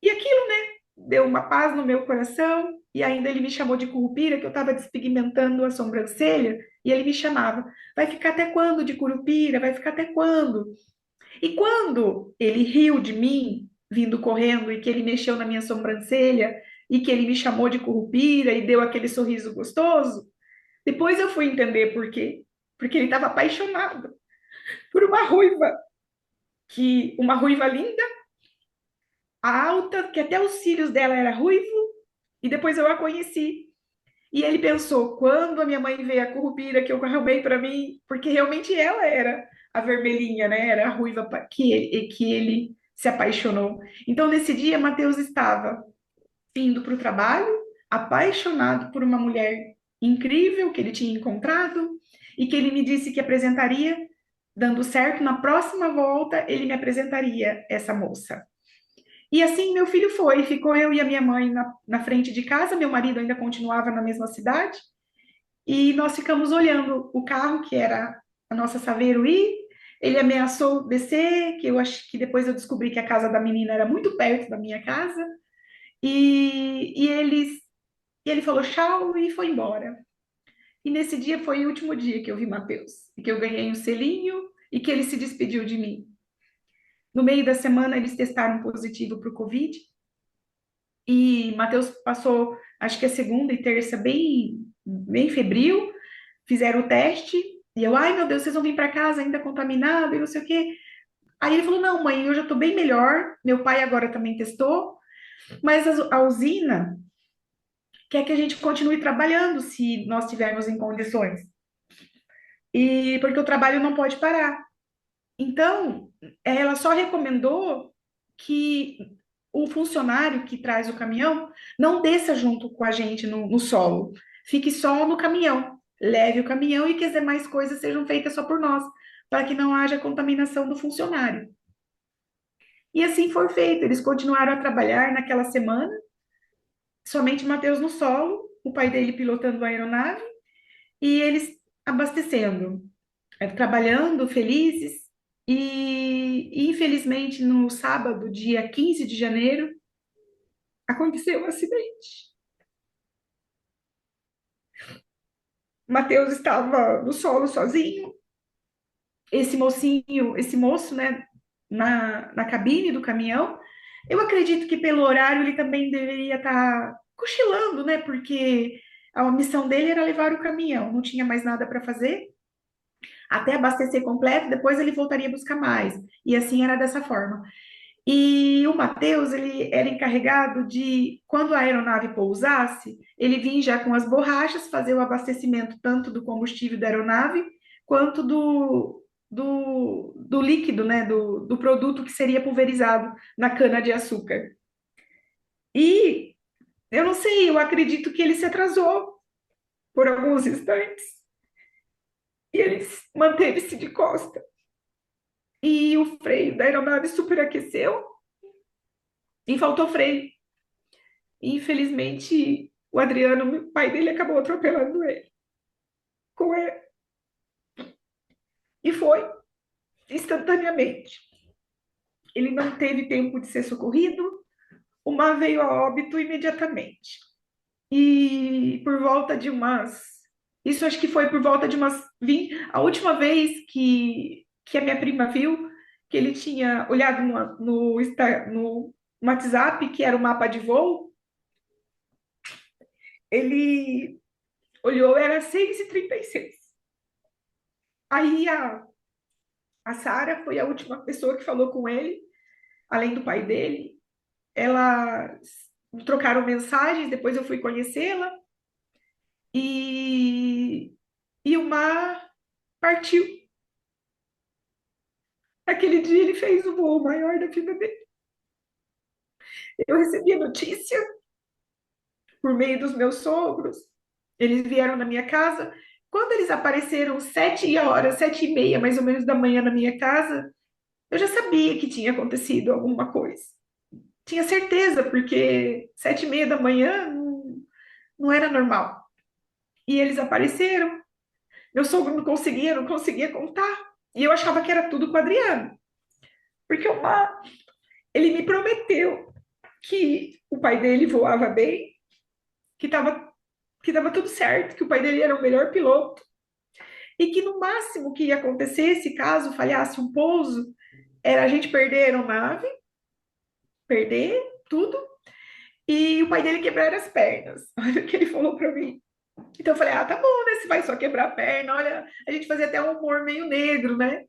E aquilo, né, deu uma paz no meu coração. E ainda ele me chamou de currupira, que eu estava despigmentando a sobrancelha. E ele me chamava, vai ficar até quando de Curupira? Vai ficar até quando? E quando ele riu de mim, vindo correndo, e que ele mexeu na minha sobrancelha, e que ele me chamou de Curupira e deu aquele sorriso gostoso, depois eu fui entender por quê. Porque ele estava apaixonado por uma ruiva linda, alta, que até os cílios dela era ruivo, e depois eu a conheci. E ele pensou, quando a minha mãe veio a Curupira, que eu arrumei para mim, porque realmente ela era a vermelhinha, né? Era a ruiva que ele se apaixonou. Então, nesse dia, Mateus estava indo para o trabalho, apaixonado por uma mulher incrível que ele tinha encontrado e que ele me disse que apresentaria, dando certo, na próxima volta ele me apresentaria essa moça. E assim meu filho foi, ficou eu e a minha mãe na frente de casa, meu marido ainda continuava na mesma cidade, e nós ficamos olhando o carro, que era a nossa Saveiro ir. Ele ameaçou descer, que eu acho que depois eu descobri que a casa da menina era muito perto da minha casa, e ele falou tchau e foi embora. E nesse dia foi o último dia que eu vi Matheus, e que eu ganhei um selinho e que ele se despediu de mim. No meio da semana, eles testaram positivo para o Covid, e Matheus passou, acho que a segunda e terça, bem febril, fizeram o teste, e eu, ai meu Deus, vocês vão vir para casa ainda contaminado e não sei o quê. Aí ele falou: não, mãe, eu já estou bem melhor. Meu pai agora também testou, mas a usina quer que a gente continue trabalhando se nós tivermos em condições. E porque o trabalho não pode parar. Então, ela só recomendou que o funcionário que traz o caminhão não desça junto com a gente no solo, fique só no caminhão, leve o caminhão e que as demais coisas sejam feitas só por nós, para que não haja contaminação do funcionário. E assim foi feito, eles continuaram a trabalhar naquela semana, somente Matheus no solo, o pai dele pilotando a aeronave e eles abastecendo, trabalhando felizes. E infelizmente no sábado, dia 15 de janeiro, aconteceu um acidente. Matheus estava no solo sozinho, esse moço, né, na cabine do caminhão. Eu acredito que pelo horário ele também deveria estar cochilando, né, porque a missão dele era levar o caminhão, não tinha mais nada para fazer, até abastecer completo, depois ele voltaria a buscar mais. E assim era dessa forma. E o Matheus, ele era encarregado de, quando a aeronave pousasse, ele vinha já com as borrachas, fazer o abastecimento tanto do combustível da aeronave, quanto do líquido, né, do produto que seria pulverizado na cana-de-açúcar. E eu não sei, eu acredito que ele se atrasou por alguns instantes e ele manteve-se de costa. E o freio da aeronave superaqueceu e faltou freio. Infelizmente, o Adriano, o pai dele, acabou atropelando ele. Com ele. E foi instantaneamente. Ele não teve tempo de ser socorrido, o mar veio a óbito imediatamente. E por volta de umas. Isso acho que foi por volta de umas 20. A última vez que a minha prima viu que ele tinha olhado no WhatsApp, que era o mapa de voo, ele olhou, era 6h36. Aí a Sara foi a última pessoa que falou com ele, além do pai dele. Elas trocaram mensagens, depois eu fui conhecê-la. E, e o Mar partiu. Aquele dia ele fez o voo maior da vida dele. Eu recebi a notícia por meio dos meus sogros. Eles vieram na minha casa. Quando eles apareceram 7h, 7h30, mais ou menos da manhã na minha casa, eu já sabia que tinha acontecido alguma coisa. Tinha certeza, porque 7h30 da manhã não era normal. E eles apareceram. Meu sogro não conseguia contar. E eu achava que era tudo com o Adriano. Porque ele me prometeu que o pai dele voava bem, que estava tudo certo, que o pai dele era o melhor piloto. e que no máximo que ia acontecer, se caso falhasse um pouso, era a gente perder a aeronave, perder tudo, e o pai dele quebrar as pernas. Olha o que ele falou para mim. Então eu falei, ah, tá bom, né? Se vai só quebrar a perna, olha, a gente fazia até um humor meio negro, né?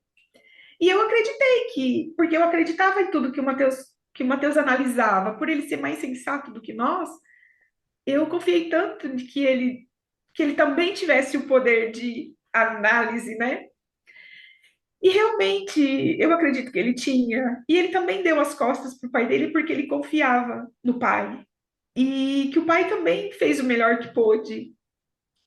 E eu acreditei porque eu acreditava em tudo que o Mateus analisava, por ele ser mais sensato do que nós, eu confiei tanto de que ele também tivesse o poder de análise, né? E realmente eu acredito que ele tinha. E ele também deu as costas para o pai dele porque ele confiava no pai. E que o pai também fez o melhor que pôde.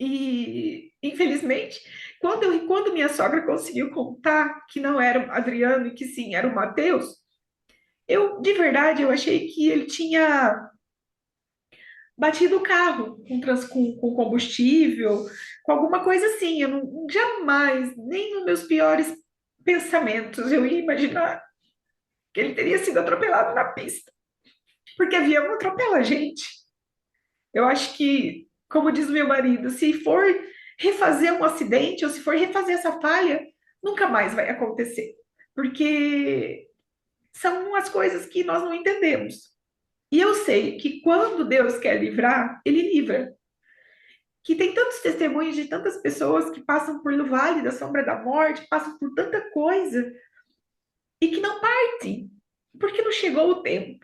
E, infelizmente, quando minha sogra conseguiu contar que não era o Adriano e que sim, era o Mateus, de verdade, eu achei que ele tinha batido o carro com combustível, com alguma coisa assim. Eu não, jamais, nem nos meus piores pensamentos, eu ia imaginar que ele teria sido atropelado na pista, porque avião atropela a gente. Eu acho que, como diz o meu marido, se for refazer um acidente ou se for refazer essa falha, nunca mais vai acontecer, porque são as coisas que nós não entendemos. E eu sei que quando Deus quer livrar, Ele livra. Que tem tantos testemunhos de tantas pessoas que passam por no vale da sombra da morte, passam por tanta coisa e que não partem, porque não chegou o tempo.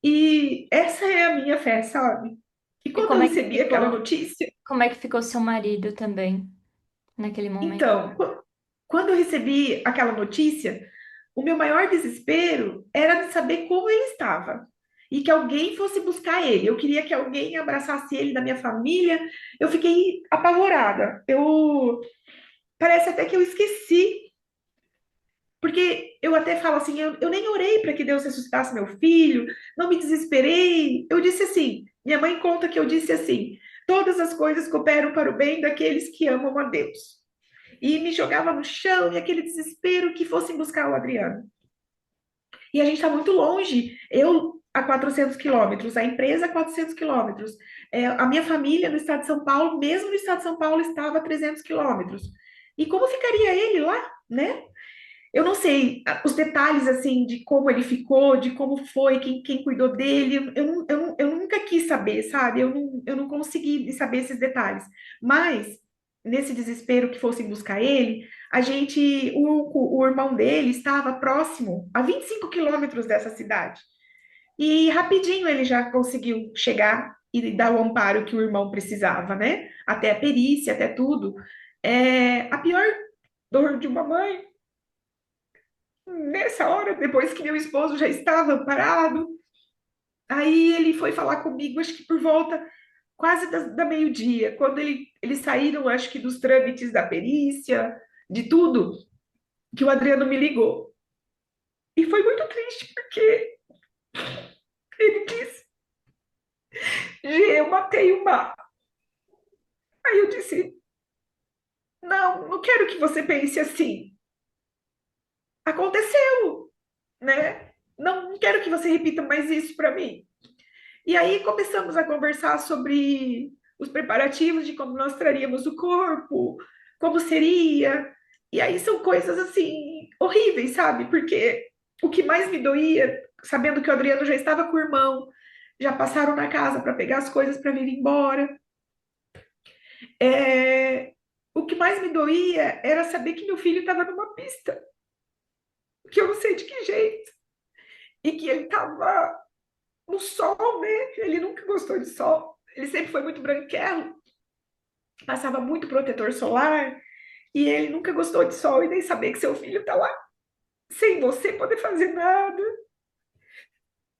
E essa é a minha fé, sabe? E E quando eu recebi aquela notícia, como é que ficou seu marido também naquele momento? então, quando eu recebi aquela notícia, o meu maior desespero era de saber como ele estava e que alguém fosse buscar ele. Eu queria que alguém abraçasse ele da minha família. Eu fiquei apavorada. Eu parece até que eu esqueci, porque eu até falo assim, eu nem orei para que Deus ressuscitasse meu filho, não me desesperei. Eu disse assim, minha mãe conta que eu disse assim: todas as coisas cooperam para o bem daqueles que amam a Deus. E me jogava no chão e aquele desespero que fossem buscar o Adriano. E a gente está muito longe. Eu a 400 quilômetros, a empresa a 400 quilômetros, a minha família no estado de São Paulo, mesmo no estado de São Paulo, estava a 300 quilômetros. E como ficaria ele lá, né? Eu não sei os detalhes assim de como ele ficou, de como foi, quem cuidou dele. Eu nunca quis saber, sabe? Eu não consegui saber esses detalhes. Mas nesse desespero que fossem buscar ele, o irmão dele estava próximo, a 25 quilômetros dessa cidade. E rapidinho ele já conseguiu chegar e dar o amparo que o irmão precisava, né? Até a perícia, até tudo. A pior dor de uma mãe nessa hora, depois que meu esposo já estava parado, aí ele foi falar comigo, acho que por volta quase da meio-dia, quando eles saíram, acho que dos trâmites da perícia, de tudo, que o Adriano me ligou. E foi muito triste, porque ele disse, Gê, eu matei o Mar. Aí eu disse, não, não quero que você pense assim. Aconteceu, né? Não quero que você repita mais isso para mim. E aí começamos a conversar sobre os preparativos de como nós traríamos o corpo, como seria. E aí são coisas assim horríveis, sabe? Porque o que mais me doía, sabendo que o Adriano já estava com o irmão, já passaram na casa para pegar as coisas para vir embora. É, o que mais me doía era saber que meu filho estava numa pista, que eu não sei de que jeito, e que ele estava no sol, né? Ele nunca gostou de sol. Ele sempre foi muito branquelo, passava muito protetor solar, e ele nunca gostou de sol e nem saber que seu filho está lá sem você poder fazer nada,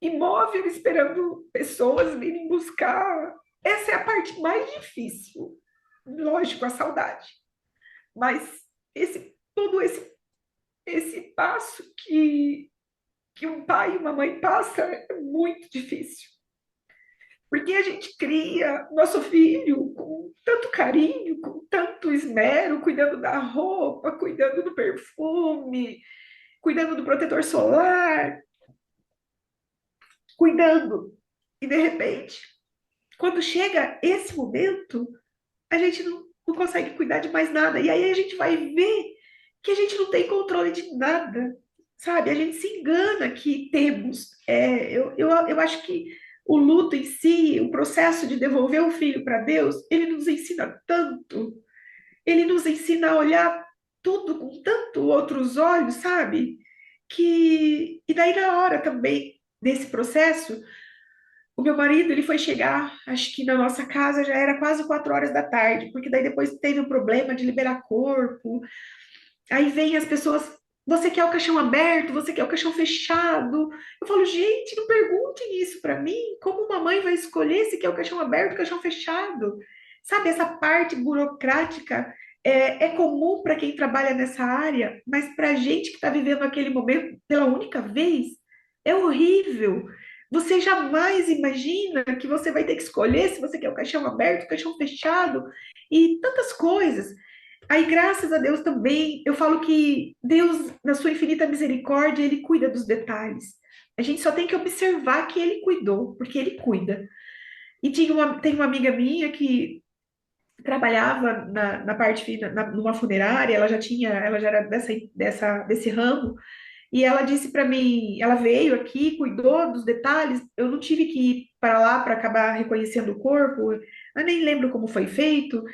imóvel, esperando pessoas virem buscar. Essa é a parte mais difícil. Lógico, a saudade. Mas todo esse passo que um pai e uma mãe passam é muito difícil. Porque a gente cria nosso filho com tanto carinho, com tanto esmero, cuidando da roupa, cuidando do perfume, cuidando do protetor solar, cuidando. E de repente, quando chega esse momento, a gente não consegue cuidar de mais nada. E aí a gente vai ver que a gente não tem controle de nada, sabe? A gente se engana que temos. Eu acho que o luto em si, o processo de devolver o filho para Deus, ele nos ensina tanto, ele nos ensina a olhar tudo com tanto outros olhos, sabe? E daí na hora também desse processo, o meu marido, ele foi chegar, acho que na nossa casa já era quase 4 horas da tarde, porque daí depois teve o problema de liberar corpo. Aí vem as pessoas, você quer o caixão aberto, você quer o caixão fechado. Eu falo, gente, não perguntem isso para mim. Como uma mãe vai escolher se quer o caixão aberto ou o caixão fechado? Sabe, essa parte burocrática é comum para quem trabalha nessa área, mas para a gente que está vivendo aquele momento pela única vez, é horrível. Você jamais imagina que você vai ter que escolher se você quer o caixão aberto, o caixão fechado e tantas coisas. Aí, graças a Deus também, eu falo que Deus, na sua infinita misericórdia, ele cuida dos detalhes. A gente só tem que observar que ele cuidou, porque ele cuida. E tem uma amiga minha que trabalhava na parte, numa funerária, ela já era desse ramo, e ela disse para mim, ela veio aqui, cuidou dos detalhes, eu não tive que ir para lá para acabar reconhecendo o corpo, eu nem lembro como foi feito,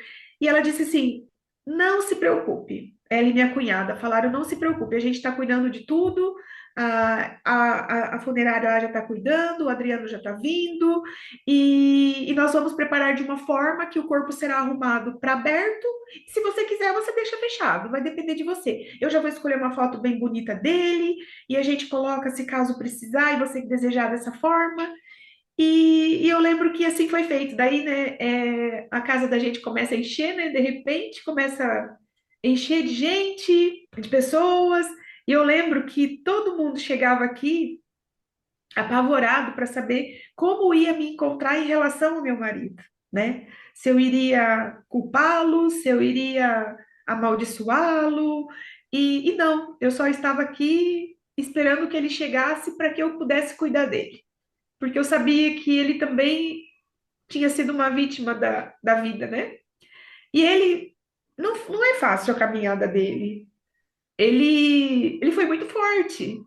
e ela disse assim, não se preocupe, ela e minha cunhada falaram, não se preocupe, a gente está cuidando de tudo, a funerária lá já está cuidando, o Adriano já está vindo, e nós vamos preparar de uma forma que o corpo será arrumado para aberto, e se você quiser, você deixa fechado, vai depender de você. Eu já vou escolher uma foto bem bonita dele, e a gente coloca se caso precisar e você desejar dessa forma. E eu lembro que assim foi feito. Daí, né, a casa da gente começa a encher, né? De repente começa a encher de gente, de pessoas. E eu lembro que todo mundo chegava aqui apavorado para saber como ia me encontrar em relação ao meu marido, né? Se eu iria culpá-lo, se eu iria amaldiçoá-lo, e não, eu só estava aqui esperando que ele chegasse para que eu pudesse cuidar dele, porque eu sabia que ele também tinha sido uma vítima da vida, né? E ele, não é fácil a caminhada dele, ele foi muito forte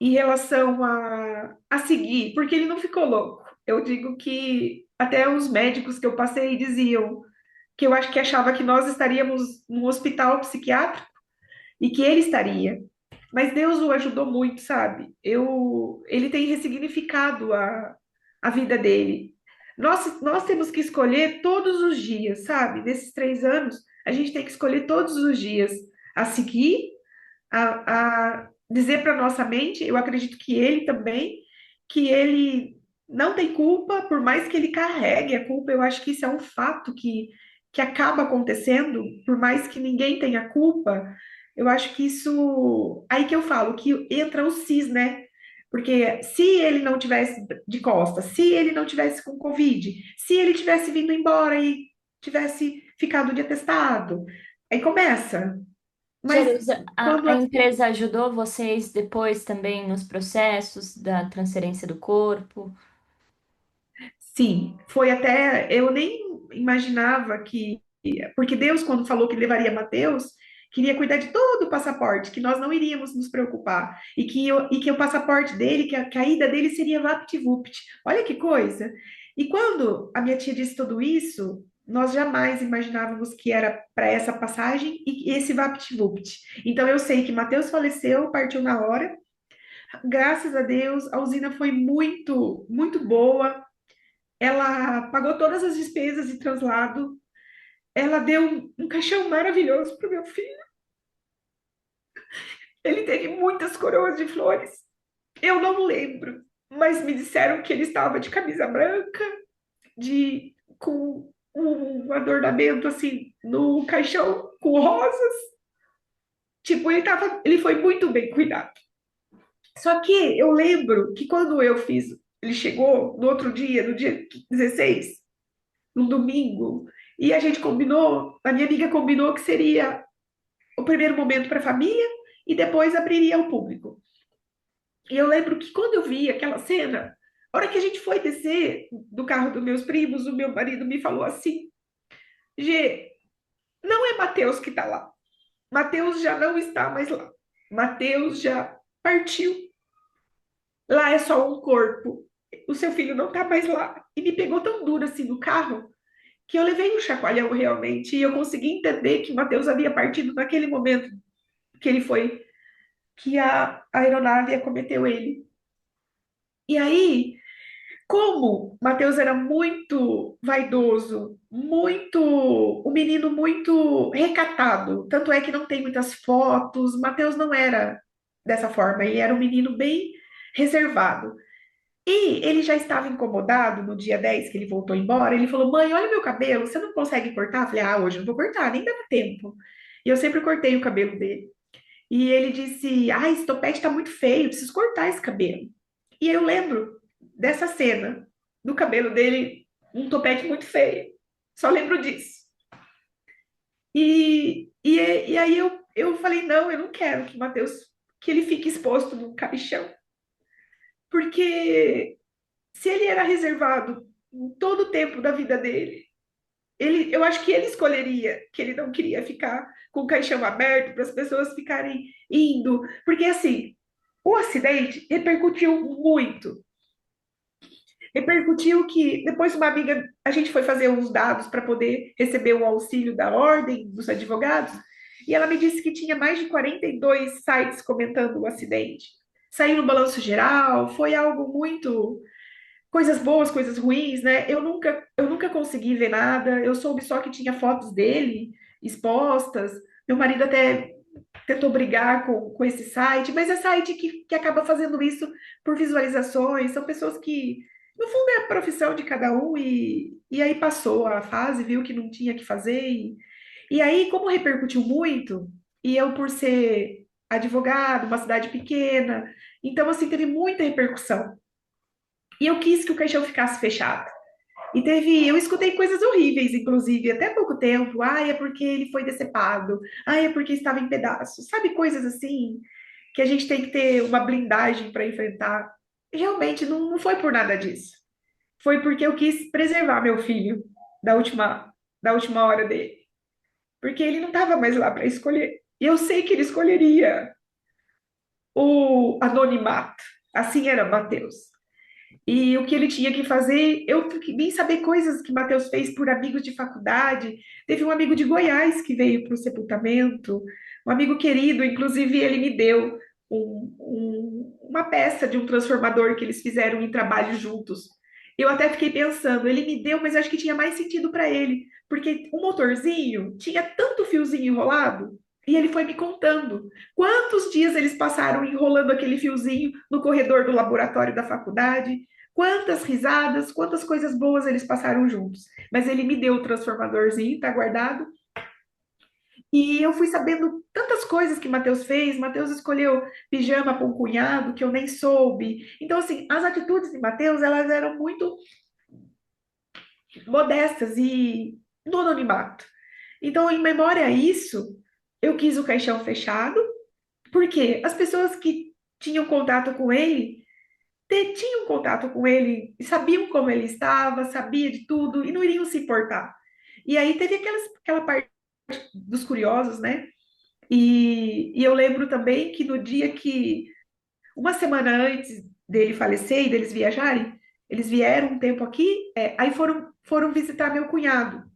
em relação a seguir, porque ele não ficou louco. Eu digo que até os médicos que eu passei diziam que eu acho que achava que nós estaríamos num hospital psiquiátrico e que ele estaria. Mas Deus o ajudou muito, sabe? Ele tem ressignificado a vida dele. Nós temos que escolher todos os dias, sabe? Nesses 3 anos, a gente tem que escolher todos os dias a seguir a dizer para nossa mente, eu acredito que ele também, que ele não tem culpa, por mais que ele carregue a culpa, eu acho que isso é um fato que acaba acontecendo, por mais que ninguém tenha culpa, eu acho que isso, aí que eu falo, que entra o cis, né? Porque se ele não tivesse de costas, se ele não tivesse com Covid, se ele tivesse vindo embora e tivesse ficado de atestado, aí começa. Mas Jerusa, quando a empresa ajudou vocês depois também nos processos da transferência do corpo? sim, foi até. Eu nem imaginava que. Porque Deus, quando falou que levaria Mateus, queria cuidar de todo o passaporte, que nós não iríamos nos preocupar. E que o passaporte dele, que a ida dele seria VaptVupt. Olha que coisa! E quando a minha tia disse tudo isso, nós jamais imaginávamos que era para essa passagem e esse VaptVupt. Então eu sei que Mateus faleceu, partiu na hora. Graças a Deus, a usina foi muito, muito boa. Ela pagou todas as despesas de translado. Ela deu um caixão maravilhoso para o meu filho. Ele teve muitas coroas de flores. Eu não lembro, mas me disseram que ele estava de camisa branca, com um adornamento assim no caixão com rosas. Tipo, ele foi muito bem cuidado. Só que eu lembro que quando ele chegou no outro dia, no dia 16, num domingo, e a minha amiga combinou que seria o primeiro momento para a família e depois abriria ao público. E eu lembro que quando eu vi aquela cena, a hora que a gente foi descer do carro dos meus primos, o meu marido me falou assim: Gê, não é Mateus que está lá. Mateus já não está mais lá. Mateus já partiu. Lá é só um corpo. O seu filho não está mais lá. E me pegou tão duro assim no carro que eu levei um chacoalhão realmente e eu consegui entender que Mateus havia partido naquele momento que ele foi, que a aeronave acometeu ele. E aí, como Mateus era muito vaidoso, um menino muito recatado, tanto é que não tem muitas fotos, Mateus não era dessa forma, ele era um menino bem reservado. E ele já estava incomodado no dia 10 que ele voltou embora. Ele falou: Mãe, olha meu cabelo, você não consegue cortar? Eu falei: Ah, hoje eu não vou cortar, nem dava tempo. E eu sempre cortei o cabelo dele. E ele disse: Ah, esse topete tá muito feio, preciso cortar esse cabelo. E eu lembro dessa cena, do cabelo dele, um topete muito feio. Só lembro disso. E aí eu falei: Não, eu não quero que Mateus, que ele fique exposto num caixão. Porque se ele era reservado em todo o tempo da vida dele, eu acho que ele escolheria que ele não queria ficar com o caixão aberto para as pessoas ficarem indo, porque assim, o acidente repercutiu muito. Repercutiu que depois uma amiga, a gente foi fazer uns dados para poder receber o auxílio da ordem dos advogados, e ela me disse que tinha mais de 42 sites comentando o acidente. Saiu no balanço geral, foi algo muito coisas boas, coisas ruins, né? Eu nunca consegui ver nada. Eu soube só que tinha fotos dele expostas. Meu marido até tentou brigar com esse site, mas é site que acaba fazendo isso por visualizações. São pessoas que, no fundo, é a profissão de cada um e aí passou a fase, viu que não tinha que fazer. E aí, como repercutiu muito, e eu por ser advogado, uma cidade pequena, então, assim, teve muita repercussão. E eu quis que o caixão ficasse fechado. Eu escutei coisas horríveis, inclusive, até pouco tempo. É porque ele foi decepado. É porque estava em pedaços. Sabe, coisas assim que a gente tem que ter uma blindagem para enfrentar. Realmente não foi por nada disso. Foi porque eu quis preservar meu filho da última hora dele. Porque ele não estava mais lá para escolher. E eu sei que ele escolheria o anonimato. Assim era Mateus. E o que ele tinha que fazer, eu vim saber coisas que Mateus fez por amigos de faculdade. Teve um amigo de Goiás que veio para o sepultamento, um amigo querido, inclusive ele me deu uma peça de um transformador que eles fizeram em trabalho juntos. Eu até fiquei pensando, ele me deu, mas acho que tinha mais sentido para ele, porque o motorzinho tinha tanto fiozinho enrolado, e ele foi me contando quantos dias eles passaram enrolando aquele fiozinho no corredor do laboratório da faculdade. Quantas risadas, quantas coisas boas eles passaram juntos. Mas ele me deu o transformadorzinho, tá guardado. E eu fui sabendo tantas coisas que Mateus fez. Mateus escolheu pijama para um cunhado que eu nem soube. Então, assim, as atitudes de Mateus, elas eram muito modestas e no anonimato. Então, em memória a isso, eu quis o caixão fechado, porque as pessoas que tinham contato com ele tinham contato com ele, sabiam como ele estava, sabia de tudo e não iriam se importar. E aí teve aquela parte dos curiosos, né? E eu lembro também que no dia que, uma semana antes dele falecer e deles viajarem, eles vieram um tempo aqui, aí foram visitar meu cunhado,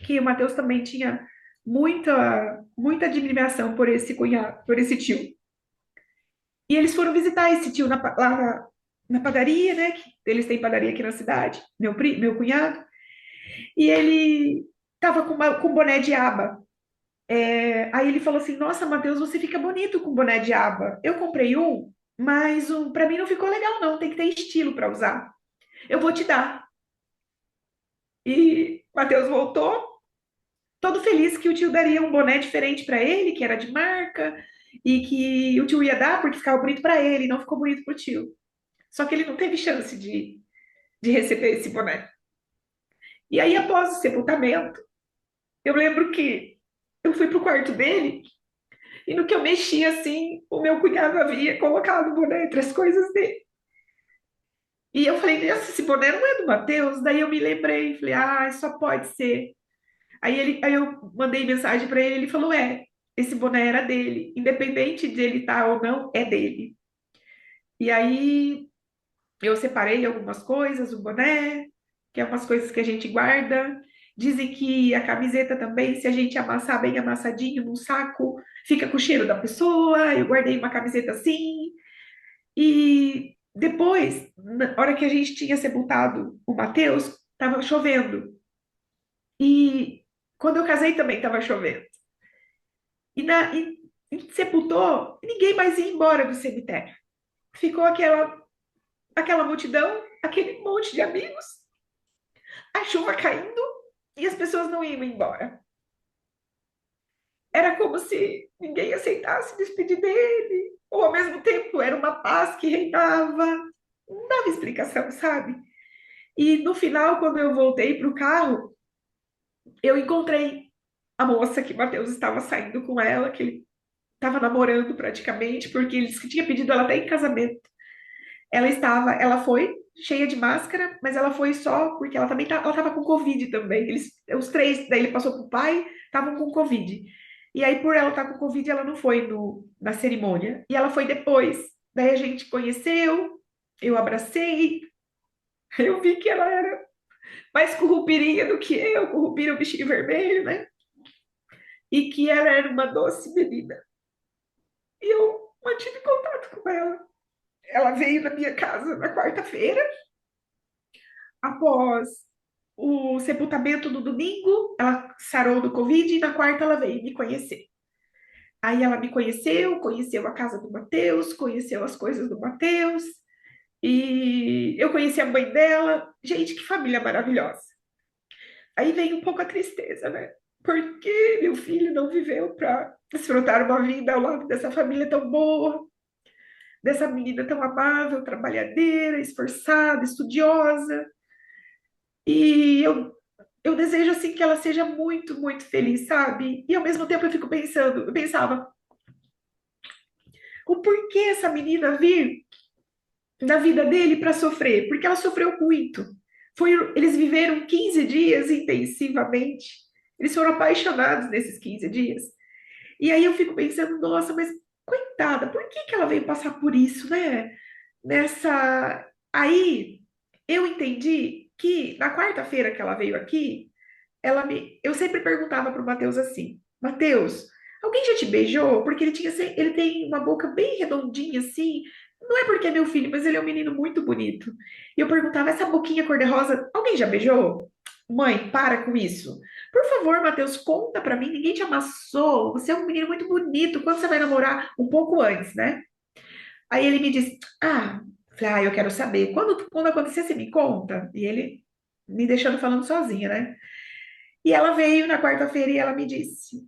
que o Matheus também tinha muita admiração por esse cunhado, por esse tio. E eles foram visitar esse tio lá na padaria, né? Que eles têm padaria aqui na cidade, meu cunhado. E ele tava com boné de aba. Aí ele falou assim: Nossa, Matheus, você fica bonito com boné de aba. Eu comprei um, mas para mim não ficou legal, não. Tem que ter estilo para usar. Eu vou te dar. E Matheus voltou, todo feliz que o tio daria um boné diferente para ele, que era de marca, e que o tio ia dar porque ficava bonito para ele, não ficou bonito para o tio. Só que ele não teve chance de receber esse boné. E aí, após o sepultamento, eu lembro que eu fui pro quarto dele e no que eu mexi assim, o meu cunhado havia colocado o boné entre as coisas dele. E eu falei, nossa, esse boné não é do Matheus? Daí eu me lembrei, falei, só pode ser. Aí eu mandei mensagem para ele, ele falou, esse boné era dele, independente de ele estar ou não, é dele. E aí eu separei algumas coisas, o boné, que é umas coisas que a gente guarda. Dizem que a camiseta também, se a gente amassar bem amassadinho num saco, fica com o cheiro da pessoa. Eu guardei uma camiseta assim. E depois, na hora que a gente tinha sepultado o Matheus, estava chovendo. E quando eu casei também estava chovendo. E sepultou, ninguém mais ia embora do cemitério. Ficou aquela multidão, aquele monte de amigos, a chuva caindo e as pessoas não iam embora. Era como se ninguém aceitasse despedir dele, ou ao mesmo tempo era uma paz que reinava. Não dava explicação, sabe? E no final, quando eu voltei para o carro, eu encontrei a moça que Matheus estava saindo com ela, que ele estava namorando praticamente, porque ele disse que tinha pedido ela até em casamento. Ela foi cheia de máscara, mas ela foi só porque ela também ela estava com Covid também. Os três, daí ele passou pro pai, estavam com Covid. E aí, por ela estar com Covid, ela não foi na cerimônia. E ela foi depois. Daí a gente conheceu, eu abracei, eu vi que ela era mais currupirinha do que eu, currupira o bichinho vermelho, né? E que ela era uma doce menina. E eu mantive contato com ela. Ela veio na minha casa na quarta-feira, após o sepultamento no domingo, ela sarou do Covid e na quarta ela veio me conhecer. Aí ela me conheceu, conheceu a casa do Matheus, conheceu as coisas do Matheus, e eu conheci a mãe dela. Gente, que família maravilhosa. Aí vem um pouco a tristeza, né? Porque meu filho não viveu para desfrutar uma vida ao lado dessa família tão boa, dessa menina tão amável, trabalhadeira, esforçada, estudiosa. E eu desejo assim que ela seja muito, muito feliz, sabe? E ao mesmo tempo eu pensava, o porquê essa menina vir na vida dele para sofrer? Porque ela sofreu muito. Eles viveram 15 dias intensivamente. Eles foram apaixonados nesses 15 dias. E aí eu fico pensando, nossa, mas coitada, por que que ela veio passar por isso, né? Nessa. Aí eu entendi que na quarta-feira que ela veio aqui, eu sempre perguntava para o Matheus assim, Matheus, alguém já te beijou? Porque ele tem uma boca bem redondinha assim. Não é porque é meu filho, mas ele é um menino muito bonito. E eu perguntava, essa boquinha cor-de-rosa, alguém já beijou? Mãe, para com isso. Por favor, Matheus, conta para mim, ninguém te amassou. Você é um menino muito bonito. Quando você vai namorar? Um pouco antes, né? Aí ele me disse, eu quero saber. Quando acontecer, você me conta? E ele me deixando falando sozinha, né? E ela veio na quarta-feira e ela me disse: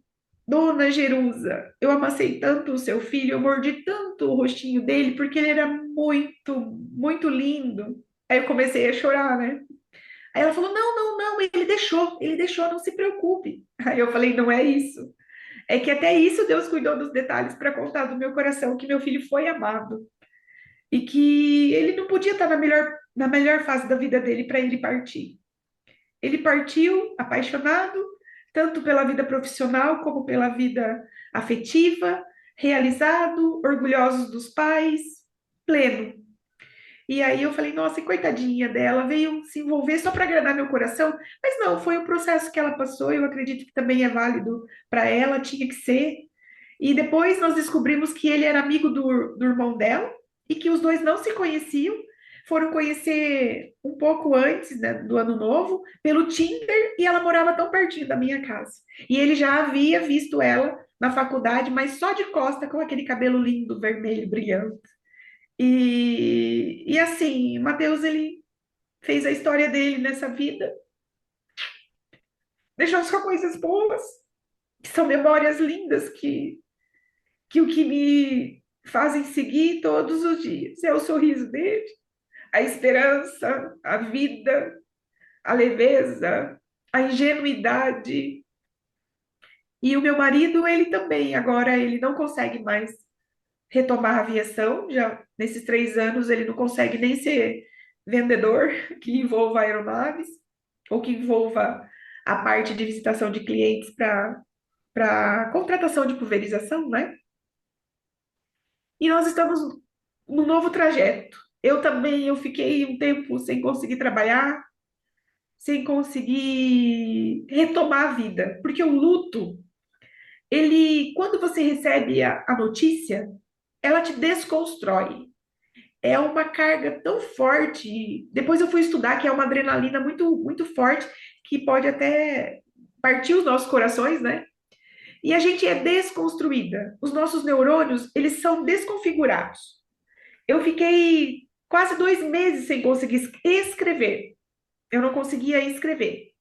Dona Jerusa, eu amassei tanto o seu filho, eu mordi tanto o rostinho dele, porque ele era muito, muito lindo. Aí eu comecei a chorar, né? Aí ela falou: Não, não, não, ele deixou, não se preocupe. Aí eu falei: Não é isso. É que até isso Deus cuidou dos detalhes para contar do meu coração que meu filho foi amado e que ele não podia estar na melhor fase da vida dele para ele partir. Ele partiu apaixonado, tanto pela vida profissional como pela vida afetiva, realizado, orgulhosos dos pais, pleno. E aí eu falei, nossa, e coitadinha dela, veio se envolver só para agradar meu coração, mas não, foi um processo que ela passou, eu acredito que também é válido para ela, tinha que ser. E depois nós descobrimos que ele era amigo do irmão dela e que os dois não se conheciam, foram conhecer um pouco antes, né, do ano novo, pelo Tinder, e ela morava tão pertinho da minha casa. E ele já havia visto ela na faculdade, mas só de costa, com aquele cabelo lindo, vermelho, brilhante. E assim, Mateus, ele fez a história dele nessa vida, deixou só coisas boas, que são memórias lindas que o que me fazem seguir todos os dias é o sorriso dele, a esperança, a vida, a leveza, a ingenuidade. E o meu marido, ele também, agora ele não consegue mais retomar a aviação, já nesses 3 anos ele não consegue nem ser vendedor que envolva aeronaves ou que envolva a parte de visitação de clientes para contratação de pulverização, né? E nós estamos no novo trajeto. Eu também, eu fiquei um tempo sem conseguir trabalhar, sem conseguir retomar a vida, porque o luto, ele, quando você recebe a notícia, ela te desconstrói. É uma carga tão forte. Depois eu fui estudar que é uma adrenalina muito forte, que pode até partir os nossos corações, né? E a gente é desconstruída. Os nossos neurônios, eles são desconfigurados. Eu fiquei quase 2 meses sem conseguir escrever. Eu não conseguia escrever.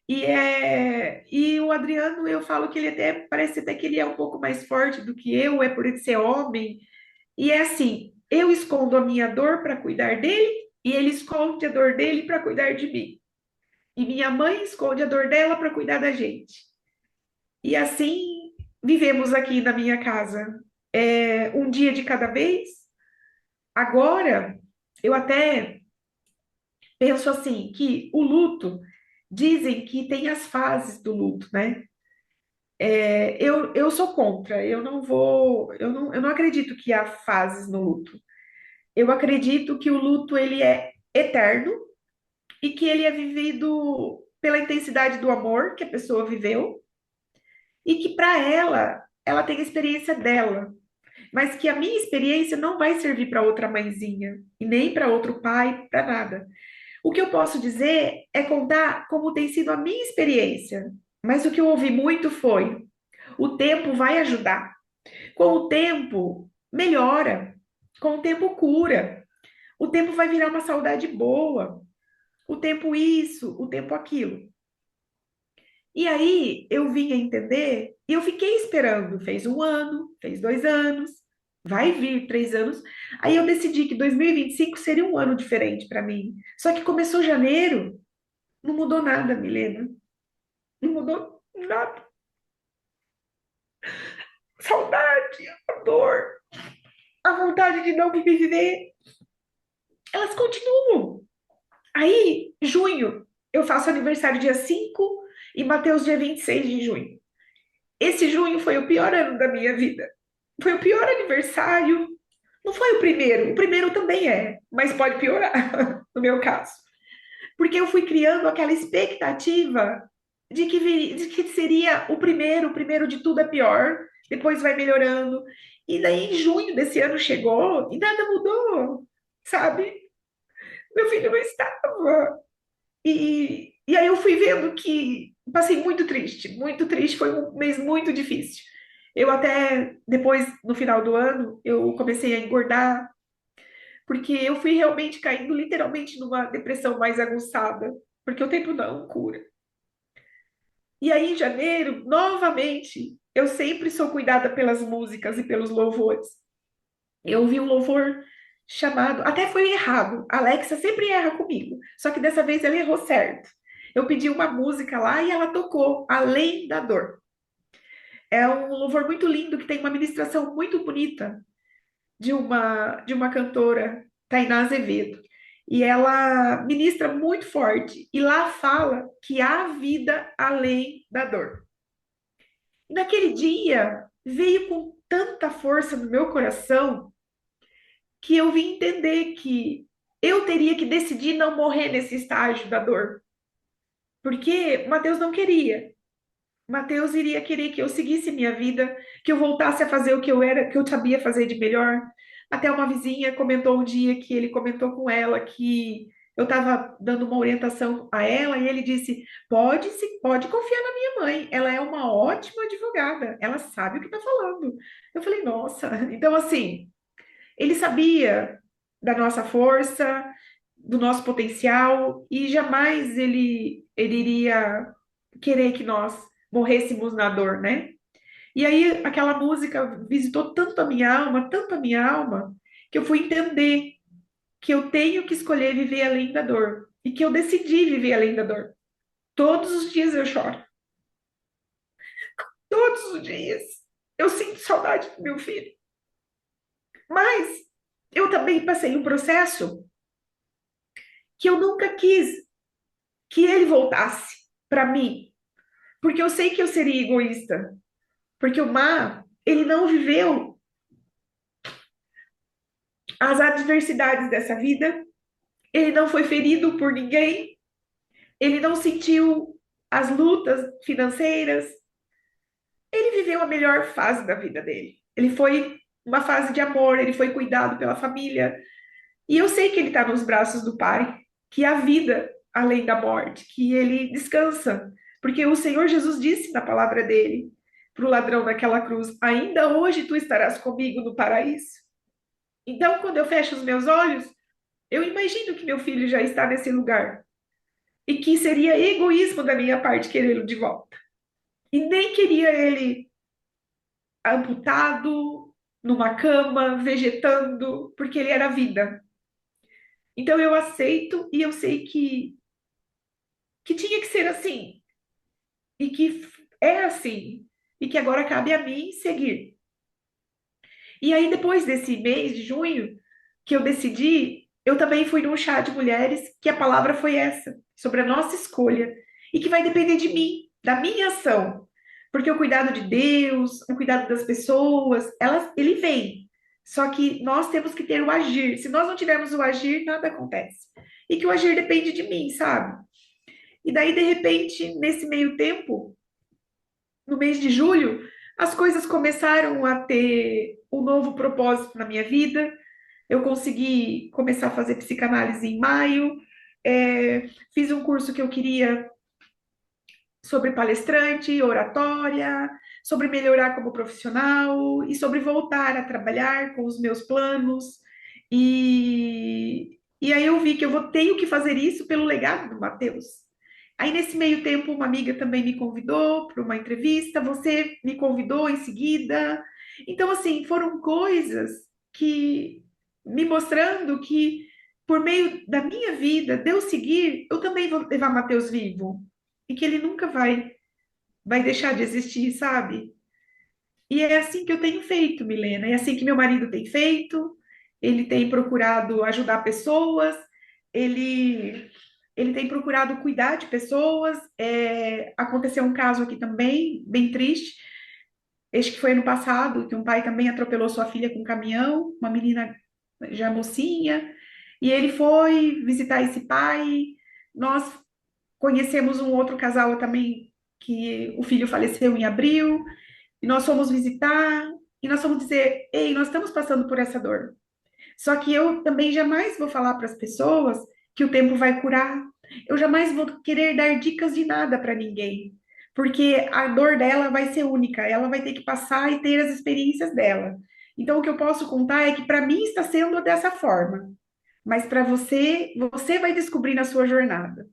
E o Adriano, eu falo que ele até parece até que ele é um pouco mais forte do que eu, é por ele ser homem. E é assim, eu escondo a minha dor para cuidar dele e ele esconde a dor dele para cuidar de mim. E minha mãe esconde a dor dela para cuidar da gente. E assim vivemos aqui na minha casa. Um dia de cada vez. Agora, eu até penso assim, que o luto, dizem que tem as fases do luto, né? Eu sou contra, eu não acredito que há fases no luto. Eu acredito que o luto ele é eterno e que ele é vivido pela intensidade do amor que a pessoa viveu e que para ela tem a experiência dela, mas que a minha experiência não vai servir para outra mãezinha e nem para outro pai, para nada. O que eu posso dizer é contar como tem sido a minha experiência, mas o que eu ouvi muito foi: o tempo vai ajudar. Com o tempo, melhora. Com o tempo, cura. O tempo vai virar uma saudade boa. O tempo isso, o tempo aquilo. E aí eu vim a entender e eu fiquei esperando. Fez 1 ano, fez 2 anos, vai vir 3 anos. Aí eu decidi que 2025 seria um ano diferente para mim. Só que começou janeiro, não mudou nada, Milena. Não mudou nada. Saudade, a dor, a vontade de não viver, elas continuam. Aí, junho, eu faço aniversário dia 5 e Mateus dia 26 de junho. Esse junho foi o pior ano da minha vida. Foi o pior aniversário. Não foi o primeiro também é, mas pode piorar, no meu caso. Porque eu fui criando aquela expectativa de que seria o primeiro de tudo é pior, depois vai melhorando. E daí, em junho desse ano chegou e nada mudou, sabe? Meu filho não estava. E aí eu fui vendo que passei muito triste, foi um mês muito difícil. Eu até, depois, no final do ano, eu comecei a engordar, porque eu fui realmente caindo literalmente numa depressão mais aguçada, porque o tempo não cura. E aí, em janeiro, novamente, eu sempre sou cuidada pelas músicas e pelos louvores. Eu ouvi um louvor chamado, até foi errado. A Alexa sempre erra comigo, só que dessa vez ela errou certo. Eu pedi uma música lá e ela tocou Além da Dor. É um louvor muito lindo que tem uma ministração muito bonita de uma cantora, Tainá Azevedo. E ela ministra muito forte. E lá fala que há vida além da dor. E naquele dia veio com tanta força no meu coração que eu vim entender que eu teria que decidir não morrer nesse estágio da dor. Porque Mateus não queria. Mateus iria querer que eu seguisse minha vida, que eu voltasse a fazer o que eu era, que eu sabia fazer de melhor. Até uma vizinha comentou um dia que ele comentou com ela que eu estava dando uma orientação a ela e ele disse: pode confiar na minha mãe, ela é uma ótima advogada, ela sabe o que está falando. Eu falei, nossa, então assim, ele sabia da nossa força, do nosso potencial e jamais ele iria querer que nós morrêssemos na dor, né? E aí aquela música visitou tanto a minha alma, que eu fui entender que eu tenho que escolher viver além da dor e que eu decidi viver além da dor. Todos os dias eu choro, todos os dias. Eu sinto saudade do meu filho, mas eu também passei um processo que eu nunca quis que ele voltasse. para mim, porque eu sei que eu seria egoísta, porque o Mar, ele não viveu as adversidades dessa vida, ele não foi ferido por ninguém, ele não sentiu as lutas financeiras, ele viveu a melhor fase da vida dele. Ele foi uma fase de amor, ele foi cuidado pela família. E eu sei que ele está nos braços do Pai, que há vida além da morte, que ele descansa. Porque o Senhor Jesus disse na palavra dele para o ladrão daquela cruz: ainda hoje tu estarás comigo no paraíso. Então, quando eu fecho os meus olhos, eu imagino que meu filho já está nesse lugar. E que seria egoísmo da minha parte querê-lo de volta. E nem queria ele amputado, numa cama, vegetando, porque ele era vida. Então eu aceito e eu sei que tinha que ser assim, e que é assim, e que agora cabe a mim seguir. E aí, depois desse mês de junho, que eu decidi, eu também fui num chá de mulheres, que a palavra foi essa, sobre a nossa escolha, e que vai depender de mim, da minha ação. Porque o cuidado de Deus, o cuidado das pessoas, ele vem. Só que nós temos que ter o agir. Se nós não tivermos o agir, nada acontece. E que o agir depende de mim, sabe? E daí, de repente, nesse meio tempo, no mês de julho, as coisas começaram a ter um novo propósito na minha vida. Eu consegui começar a fazer psicanálise em maio, fiz um curso que eu queria sobre palestrante, oratória, sobre melhorar como profissional e sobre voltar a trabalhar com os meus planos. E aí eu vi que tenho que fazer isso pelo legado do Mateus. Aí, nesse meio tempo, uma amiga também me convidou para uma entrevista, você me convidou em seguida. Então, assim, foram coisas que me mostrando que, por meio da minha vida, de eu seguir, eu também vou levar Mateus vivo. E que ele nunca vai deixar de existir, sabe? E é assim que eu tenho feito, Milena. É assim que meu marido tem feito. Ele tem procurado ajudar pessoas. Ele ele tem procurado cuidar de pessoas. Aconteceu um caso aqui também, bem triste. Acho que foi ano passado, que um pai também atropelou sua filha com um caminhão, uma menina já mocinha. E ele foi visitar esse pai. Nós conhecemos um outro casal também, que o filho faleceu em abril. E nós fomos visitar. E nós fomos dizer: ei, nós estamos passando por essa dor. Só que eu também jamais vou falar para as pessoas que o tempo vai curar. Eu jamais vou querer dar dicas de nada para ninguém, porque a dor dela vai ser única, ela vai ter que passar e ter as experiências dela. Então, o que eu posso contar é que para mim está sendo dessa forma, mas para você, você vai descobrir na sua jornada.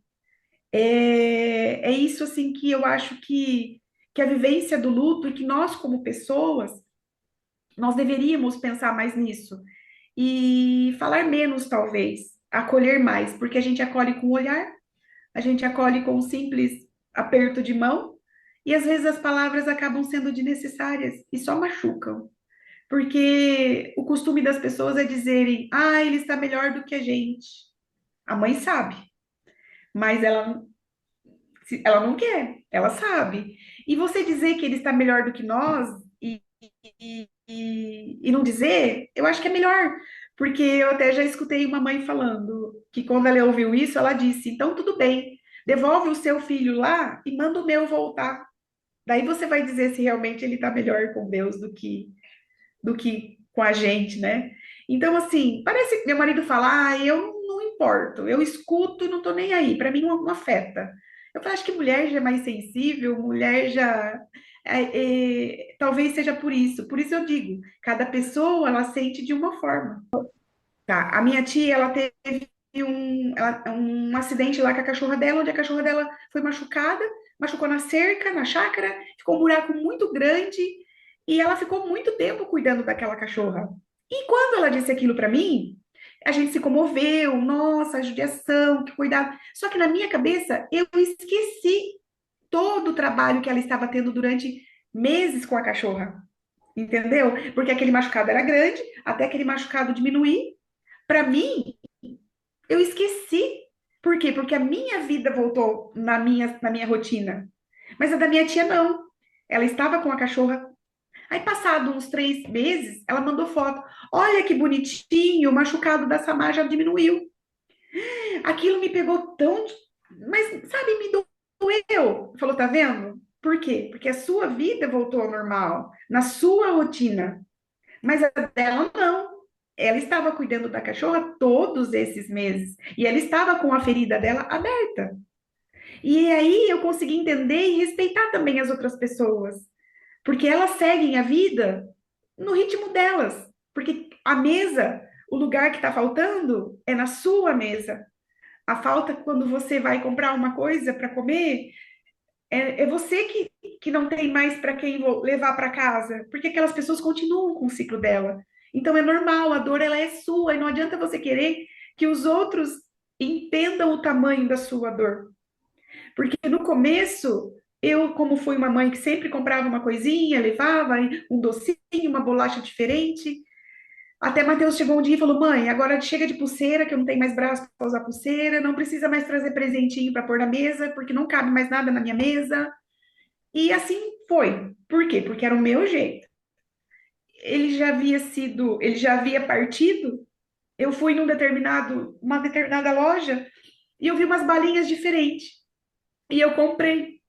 É isso assim que eu acho que a vivência do luto e que nós, como pessoas, nós deveríamos pensar mais nisso e falar menos, talvez, acolher mais, porque a gente acolhe com o olhar, a gente acolhe com um simples aperto de mão, e às vezes as palavras acabam sendo desnecessárias e só machucam. Porque o costume das pessoas é dizerem: ah, ele está melhor do que a gente. A mãe sabe, mas ela não quer, ela sabe. E você dizer que ele está melhor do que nós e não dizer, eu acho que é melhor, porque eu até já escutei uma mãe falando que quando ela ouviu isso, ela disse: então tudo bem, devolve o seu filho lá e manda o meu voltar. Daí você vai dizer se realmente ele está melhor com Deus do que com a gente, né? Então, assim, parece que meu marido fala: ah, eu não importo, eu escuto e não tô nem aí, para mim não afeta. Eu acho que mulher já é mais sensível, mulher já. Talvez seja por isso eu digo, cada pessoa ela sente de uma forma. Tá, a minha tia, ela teve um acidente lá com a cachorra dela, onde a cachorra dela foi machucada, machucou na cerca, na chácara, ficou um buraco muito grande, e ela ficou muito tempo cuidando daquela cachorra. E quando ela disse aquilo para mim, a gente se comoveu, nossa, a judiação, que cuidado. Só que na minha cabeça, eu esqueci todo o trabalho que ela estava tendo durante meses com a cachorra, entendeu? Porque aquele machucado era grande, até aquele machucado diminuir. Para mim, eu esqueci. Por quê? Porque a minha vida voltou na minha rotina. Mas a da minha tia não. Ela estava com a cachorra. Aí, passado uns 3 meses, ela mandou foto. Olha que bonitinho, o machucado da Samar já diminuiu. Aquilo me pegou tão. Mas, sabe, me doeu. Falou, tá vendo? Por quê? Porque a sua vida voltou ao normal, na sua rotina. Mas a dela não. Ela estava cuidando da cachorra todos esses meses. E ela estava com a ferida dela aberta. E aí eu consegui entender e respeitar também as outras pessoas. Porque elas seguem a vida no ritmo delas. Porque a mesa, o lugar que está faltando, é na sua mesa. A falta quando você vai comprar uma coisa para comer, é você que não tem mais para quem levar para casa. Porque aquelas pessoas continuam com o ciclo dela. Então é normal, a dor ela é sua. E não adianta você querer que os outros entendam o tamanho da sua dor. Porque no começo, eu, como fui uma mãe que sempre comprava uma coisinha, levava um docinho, uma bolacha diferente, até Matheus chegou um dia e falou: Mãe, agora chega de pulseira, que eu não tenho mais braço para usar pulseira, não precisa mais trazer presentinho para pôr na mesa, porque não cabe mais nada na minha mesa. E assim foi. Por quê? Porque era o meu jeito. Ele já havia partido. Eu fui uma determinada loja e eu vi umas balinhas diferentes. E eu comprei.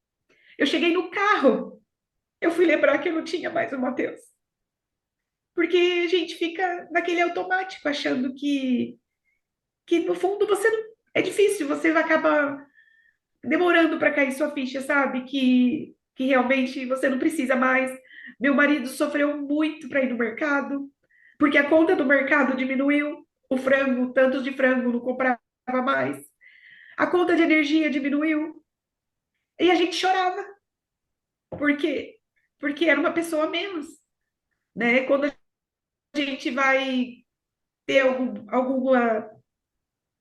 Eu cheguei no carro, eu fui lembrar que eu não tinha mais o Matheus. Porque a gente fica naquele automático, achando que no fundo você não. É difícil, você vai acabar demorando para cair sua ficha, sabe? Que realmente você não precisa mais. Meu marido sofreu muito para ir no mercado, porque a conta do mercado diminuiu, o frango, tantos de frango não comprava mais, a conta de energia diminuiu, e a gente chorava, porque porque era uma pessoa a menos, né? Quando a gente vai ter algum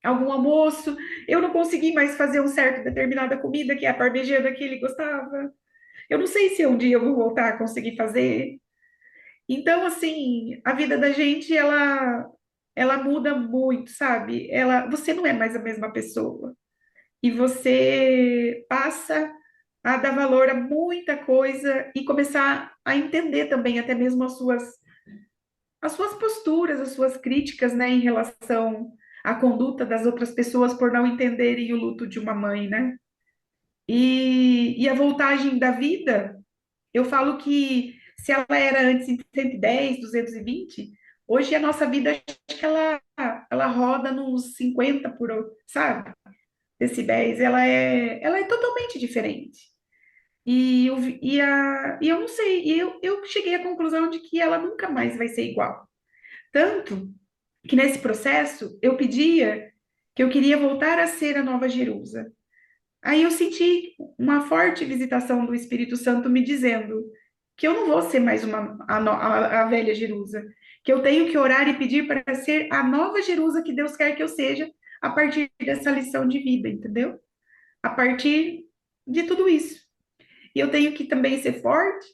almoço, eu não consegui mais fazer um certo determinada comida, que é a parmegiana que ele gostava. Eu não sei se um dia eu vou voltar a conseguir fazer. Então, assim, a vida da gente, ela muda muito, sabe? Você não é mais a mesma pessoa. E você passa a dar valor a muita coisa e começar a entender também até mesmo as suas posturas, as suas críticas, né, em relação à conduta das outras pessoas por não entenderem o luto de uma mãe, né? E a voltagem da vida, eu falo que se ela era antes em 110, 220, hoje a nossa vida, acho que ela roda nos 50 sabe? Decibéis, ela é totalmente diferente. E eu não sei, eu cheguei à conclusão de que ela nunca mais vai ser igual. Tanto que nesse processo eu pedia que eu queria voltar a ser a Nova Jerusa. Aí eu senti uma forte visitação do Espírito Santo me dizendo que eu não vou ser mais a velha Jerusa, que eu tenho que orar e pedir para ser a nova Jerusa que Deus quer que eu seja a partir dessa lição de vida, entendeu? A partir de tudo isso. E eu tenho que também ser forte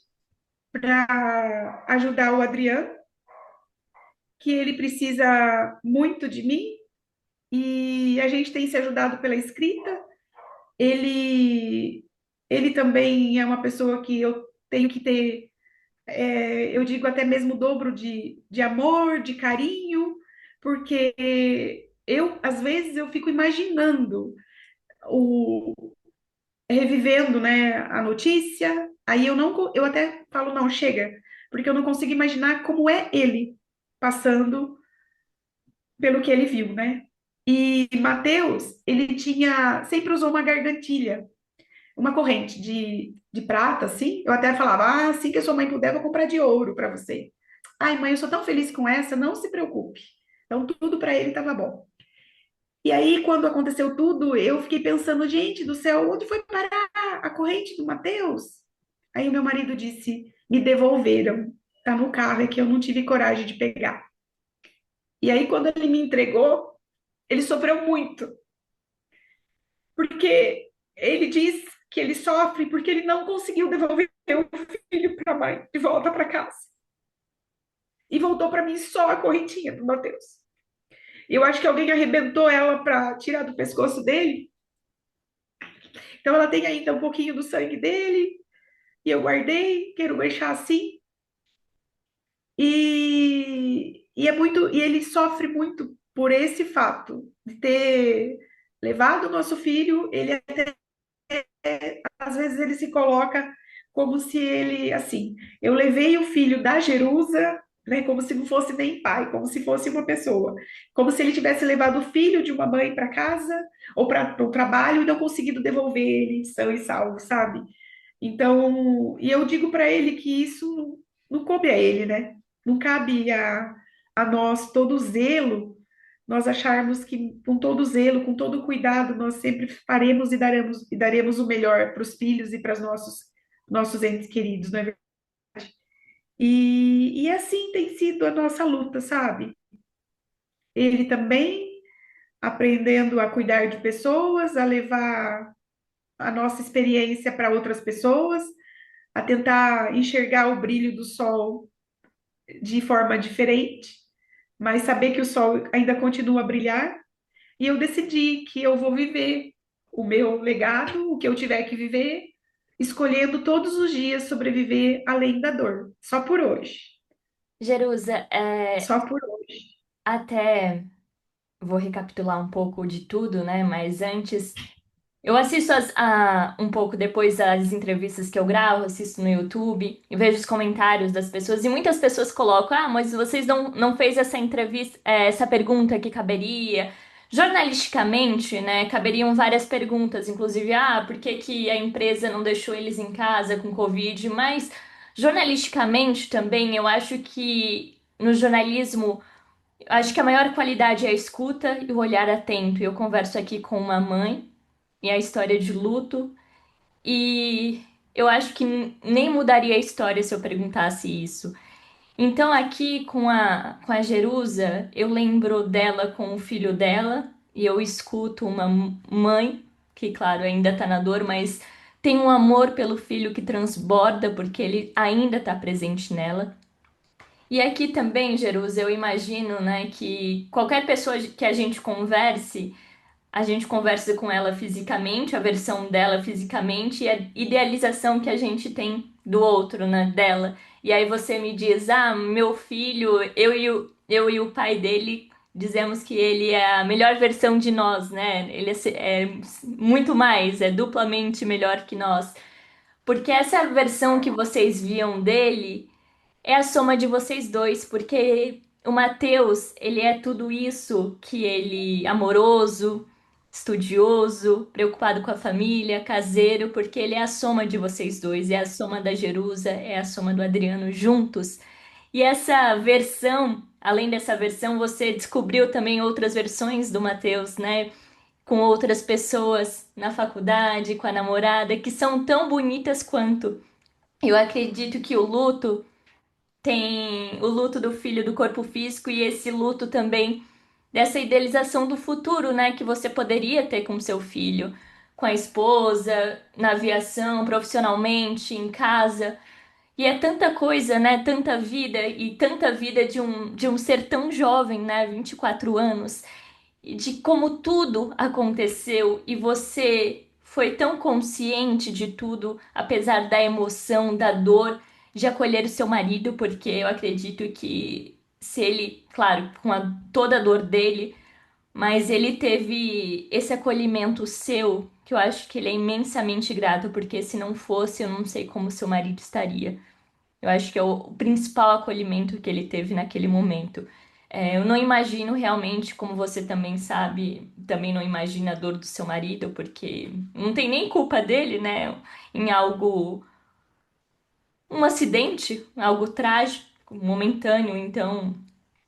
para ajudar o Adriano, que ele precisa muito de mim, e a gente tem se ajudado pela escrita. Ele, ele também é uma pessoa que eu tenho que ter, eu digo até mesmo o dobro de amor, de carinho, porque às vezes, eu fico imaginando, o, revivendo, né, a notícia, aí eu até falo, não, chega, porque eu não consigo imaginar como é ele passando pelo que ele viu, né? E Mateus, ele sempre usou uma gargantilha, uma corrente de prata, assim. Eu até falava, assim que a sua mãe puder, eu vou comprar de ouro para você. Ai, mãe, eu sou tão feliz com essa, não se preocupe. Então, tudo para ele estava bom. E aí, quando aconteceu tudo, eu fiquei pensando, gente do céu, onde foi parar a corrente do Mateus? Aí o meu marido disse, me devolveram. Tá no carro, é que eu não tive coragem de pegar. E aí, quando ele me entregou, ele sofreu muito, porque ele diz que ele sofre porque ele não conseguiu devolver o filho para a mãe de volta para casa. E voltou para mim só a correntinha do Mateus. Eu acho que alguém arrebentou ela para tirar do pescoço dele. Então ela tem ainda um pouquinho do sangue dele. E eu guardei, quero deixar assim. E é muito, e ele sofre muito por esse fato de ter levado o nosso filho. Ele às vezes ele se coloca como se ele, assim, eu levei o filho da Jerusa, né, como se não fosse nem pai, como se fosse uma pessoa, como se ele tivesse levado o filho de uma mãe para casa ou para o trabalho e não conseguido devolver ele são e salvo, sabe? Então, e eu digo para ele que isso não coube a ele, né? Não cabe a nós todo zelo, nós acharmos que com todo zelo, com todo cuidado, nós sempre faremos e daremos o melhor para os filhos e para os nossos entes queridos, não é verdade? E assim tem sido a nossa luta, sabe? Ele também aprendendo a cuidar de pessoas, a levar a nossa experiência para outras pessoas, a tentar enxergar o brilho do sol de forma diferente, mas saber que o sol ainda continua a brilhar. E eu decidi que eu vou viver o meu legado, o que eu tiver que viver, escolhendo todos os dias sobreviver além da dor, só por hoje, Jerusa, só por hoje. até vou recapitular um pouco de tudo, né? Mas antes, eu assisto um pouco depois as entrevistas que eu gravo, assisto no YouTube e vejo os comentários das pessoas. E muitas pessoas colocam: Ah, mas vocês não fez essa entrevista, essa pergunta que caberia. Jornalisticamente, né, caberiam várias perguntas, inclusive, por que que a empresa não deixou eles em casa com Covid? Mas jornalisticamente também, eu acho que no jornalismo, acho que a maior qualidade é a escuta e o olhar atento. Eu converso aqui com uma mãe e a história de luto. E eu acho que nem mudaria a história se eu perguntasse isso. Então, aqui com a Jerusa, eu lembro dela com o filho dela, e eu escuto uma mãe, que, claro, ainda tá na dor, mas tem um amor pelo filho que transborda, porque ele ainda tá presente nela. E aqui também, Jerusa, eu imagino, né, que qualquer pessoa que a gente conversa com ela fisicamente, a versão dela fisicamente e a idealização que a gente tem do outro, né, dela. E aí você me diz, meu filho, eu e o pai dele dizemos que ele é a melhor versão de nós, né? Ele é muito mais, é duplamente melhor que nós. Porque essa versão que vocês viam dele é a soma de vocês dois, porque o Matheus, ele é tudo isso que ele amoroso, estudioso, preocupado com a família, caseiro, porque ele é a soma de vocês dois, é a soma da Jerusa, é a soma do Adriano juntos. E essa versão, além dessa versão, você descobriu também outras versões do Matheus, né? Com outras pessoas na faculdade, com a namorada, que são tão bonitas quanto. Eu acredito que o luto tem o luto do filho do corpo físico e esse luto também dessa idealização do futuro, né, que você poderia ter com seu filho, com a esposa, na aviação, profissionalmente, em casa. E é tanta coisa, né, tanta vida e tanta vida de um ser tão jovem, né, 24 anos, e de como tudo aconteceu e você foi tão consciente de tudo, apesar da emoção, da dor, de acolher o seu marido, porque eu acredito que se ele, claro, com toda a dor dele, mas ele teve esse acolhimento seu, que eu acho que ele é imensamente grato, porque se não fosse, eu não sei como seu marido estaria. Eu acho que é o principal acolhimento que ele teve naquele momento. Eu não imagino realmente, como você também sabe, também não imagina a dor do seu marido, porque não tem nem culpa dele, né? Em algo, um acidente, algo trágico, momentâneo, então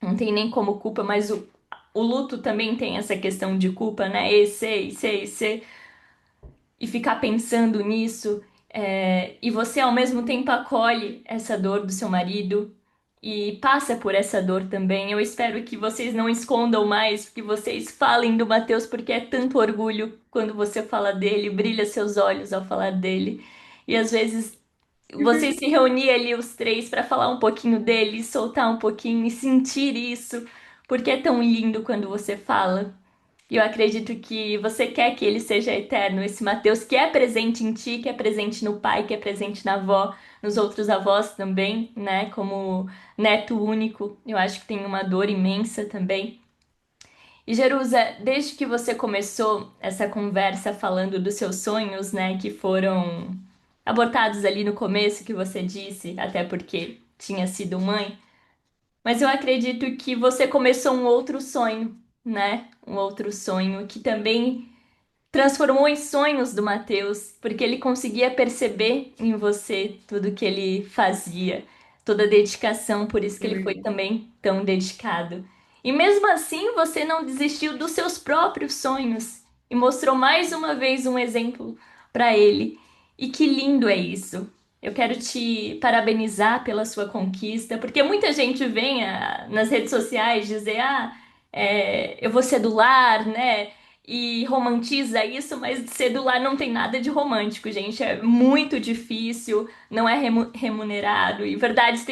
não tem nem como culpa, mas o luto também tem essa questão de culpa, né? Esse e ficar pensando nisso. E você ao mesmo tempo acolhe essa dor do seu marido e passa por essa dor também. Eu espero que vocês não escondam mais, que vocês falem do Mateus, porque é tanto orgulho quando você fala dele, brilha seus olhos ao falar dele. E às vezes vocês se reunir ali os três para falar um pouquinho dele, soltar um pouquinho e sentir isso, porque é tão lindo quando você fala. E eu acredito que você quer que ele seja eterno, esse Mateus que é presente em ti, que é presente no pai, que é presente na avó, nos outros avós também, né? Como neto único, eu acho que tem uma dor imensa também. E Jerusa, desde que você começou essa conversa falando dos seus sonhos, né, que foram abortados ali no começo, que você disse, até porque tinha sido mãe, mas eu acredito que você começou um outro sonho, né? Um outro sonho que também transformou em sonhos do Matheus, porque ele conseguia perceber em você tudo que ele fazia, toda a dedicação, por isso que ele foi É também tão dedicado. E mesmo assim, você não desistiu dos seus próprios sonhos e mostrou mais uma vez um exemplo para ele. E que lindo é isso! Eu quero te parabenizar pela sua conquista, porque muita gente vem nas redes sociais dizer: eu vou ser do lar, né? E romantiza isso, mas cedular não tem nada de romântico, gente. É muito difícil, não é remunerado e verdades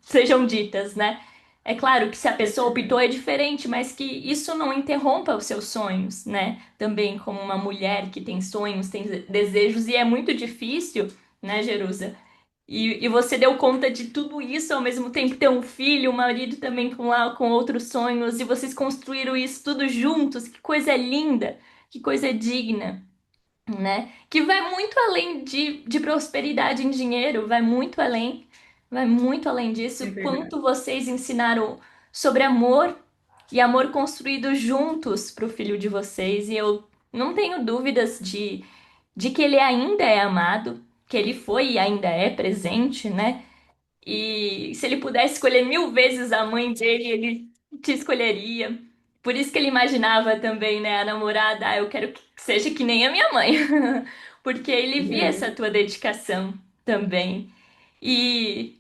sejam ditas, né? É claro que se a pessoa optou é diferente, mas que isso não interrompa os seus sonhos, né? Também como uma mulher que tem sonhos, tem desejos e é muito difícil, né, Jerusa? E você deu conta de tudo isso ao mesmo tempo ter um filho, um marido também com outros sonhos, e vocês construíram isso tudo juntos. Que coisa linda, que coisa digna, né? Que vai muito além de prosperidade em dinheiro, vai muito além disso. verdade. Quanto vocês ensinaram sobre amor e amor construído juntos para o filho de vocês, e eu não tenho dúvidas de que ele ainda é amado, que ele foi e ainda é presente, né? E se ele pudesse escolher 1000 vezes a mãe dele, ele te escolheria. Por isso que ele imaginava também, né, a namorada, eu quero que seja que nem a minha mãe. Porque ele via essa É, tua dedicação também. E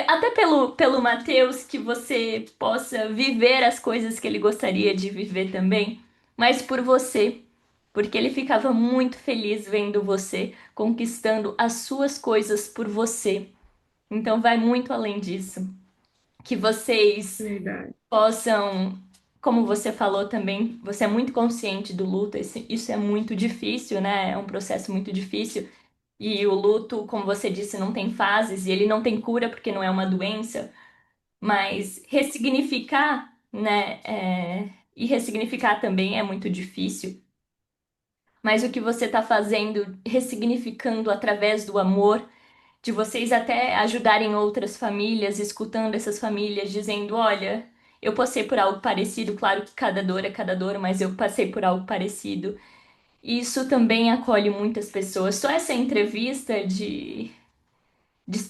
até pelo Mateus, que você possa viver as coisas que ele gostaria de viver também, mas por você. Porque ele ficava muito feliz vendo você conquistando as suas coisas por você. Então vai muito além disso. Que vocês verdade. possam, como você falou também, você é muito consciente do luto, isso é muito difícil, né? É um processo muito difícil. E o luto, como você disse, não tem fases e ele não tem cura porque não é uma doença, mas ressignificar, né? E ressignificar também é muito difícil. Mas o que você está fazendo, ressignificando através do amor, de vocês até ajudarem outras famílias, escutando essas famílias, dizendo: olha, eu passei por algo parecido, claro que cada dor é cada dor, mas eu passei por algo parecido. Isso também acolhe muitas pessoas. Só essa entrevista de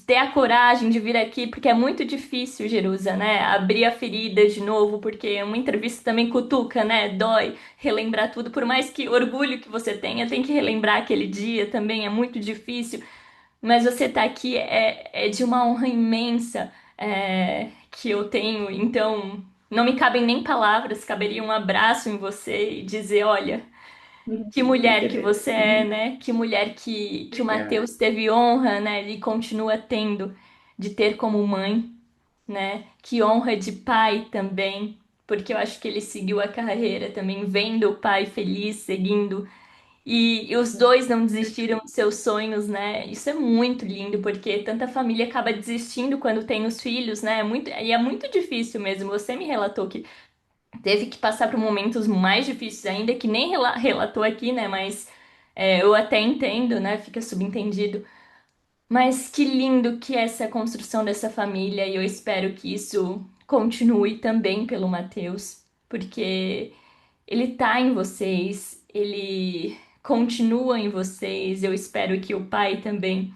ter a coragem de vir aqui, porque é muito difícil, Jerusa, né? Abrir a ferida de novo, porque uma entrevista também cutuca, né? Dói relembrar tudo. Por mais que orgulho que você tenha, tem que relembrar aquele dia também, é muito difícil. Mas você tá aqui é de uma honra imensa que eu tenho. Então, não me cabem nem palavras, caberia um abraço em você e dizer: olha, que mulher que você é, né? Que mulher que o Obrigada. Mateus teve honra, né? E continua tendo de ter como mãe, né? Que honra de pai também, porque eu acho que ele seguiu a carreira também, vendo o pai feliz, seguindo. E os dois não desistiram dos seus sonhos, né? Isso é muito lindo, porque tanta família acaba desistindo quando tem os filhos, né? E é muito difícil mesmo. Você me relatou que teve que passar por momentos mais difíceis ainda, que nem relatou aqui, né? Mas eu até entendo, né? Fica subentendido. Mas que lindo que é essa construção dessa família, e eu espero que isso continue também pelo Matheus, porque ele tá em vocês, ele continua em vocês. Eu espero que o pai também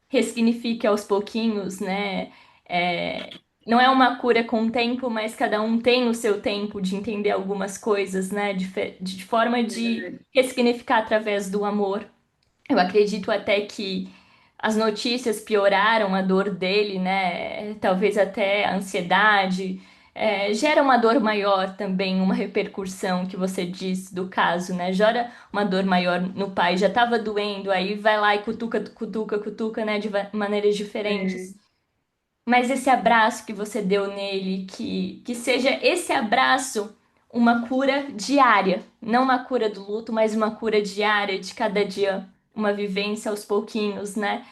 ressignifique aos pouquinhos, né? É, não é uma cura com o tempo, mas cada um tem o seu tempo de entender algumas coisas, né? De forma de Verdade. ressignificar através do amor. Eu acredito até que as notícias pioraram a dor dele, né? Talvez até a ansiedade. Gera uma dor maior também, uma repercussão que você disse do caso, né? Gera uma dor maior no pai. Já estava doendo, aí vai lá e cutuca, cutuca, cutuca, né? De maneiras É, diferentes. mas esse abraço que você deu nele, que seja esse abraço uma cura diária, não uma cura do luto, mas uma cura diária de cada dia, uma vivência aos pouquinhos, né?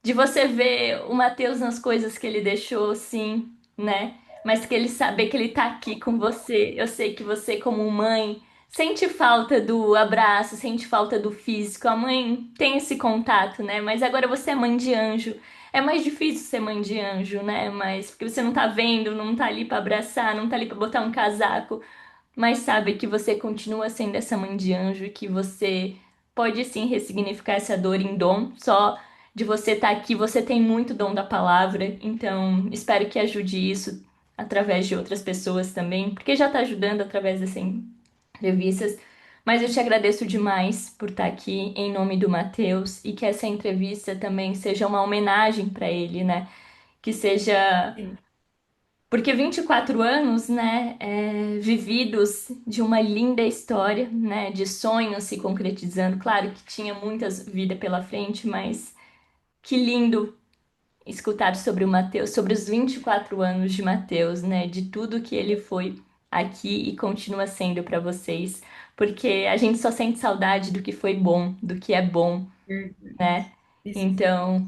De você ver o Matheus nas coisas que ele deixou, sim, né? Mas que ele saber que ele tá aqui com você. Eu sei que você, como mãe, sente falta do abraço, sente falta do físico. A mãe tem esse contato, né? Mas agora você é mãe de anjo. É mais difícil ser mãe de anjo, né? Mas porque você não tá vendo, não tá ali pra abraçar, não tá ali pra botar um casaco, mas sabe que você continua sendo essa mãe de anjo, e que você pode sim ressignificar essa dor em dom. Só de você estar aqui, você tem muito dom da palavra, então espero que ajude isso através de outras pessoas também, porque já está ajudando através dessas entrevistas. Mas eu te agradeço demais por estar aqui em nome do Matheus e que essa entrevista também seja uma homenagem para ele, né? Que seja Sim, porque 24 anos, né, vividos de uma linda história, né, de sonhos se concretizando. Claro que tinha muitas vidas pela frente, mas que lindo escutar sobre o Mateus, sobre os 24 anos de Mateus, né, de tudo que ele foi aqui e continua sendo para vocês, porque a gente só sente saudade do que foi bom, do que é bom, verdade. né? Isso sim. Então,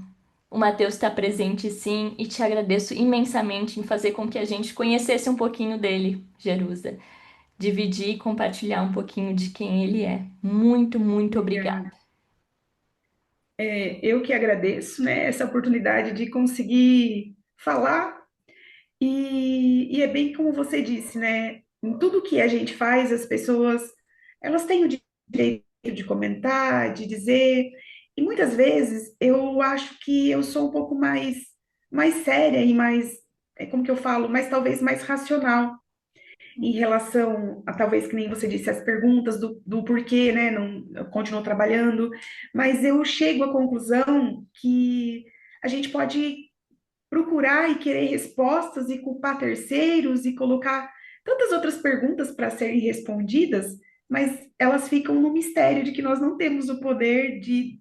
o Matheus está presente sim, e te agradeço imensamente em fazer com que a gente conhecesse um pouquinho dele, Jerusa. Dividir e compartilhar um pouquinho de quem ele é. Muito, muito obrigada. Obrigada. Eu que agradeço, né, essa oportunidade de conseguir falar e é bem como você disse, né? Em tudo que a gente faz, as pessoas elas têm o direito de comentar, de dizer, e muitas vezes eu acho que eu sou um pouco mais séria e mais, como que eu falo, mais talvez mais racional em relação a talvez que nem você disse as perguntas do porquê, né? Não eu continuo trabalhando, mas eu chego à conclusão que a gente pode procurar e querer respostas e culpar terceiros e colocar tantas outras perguntas para serem respondidas, mas elas ficam no mistério de que nós não temos o poder de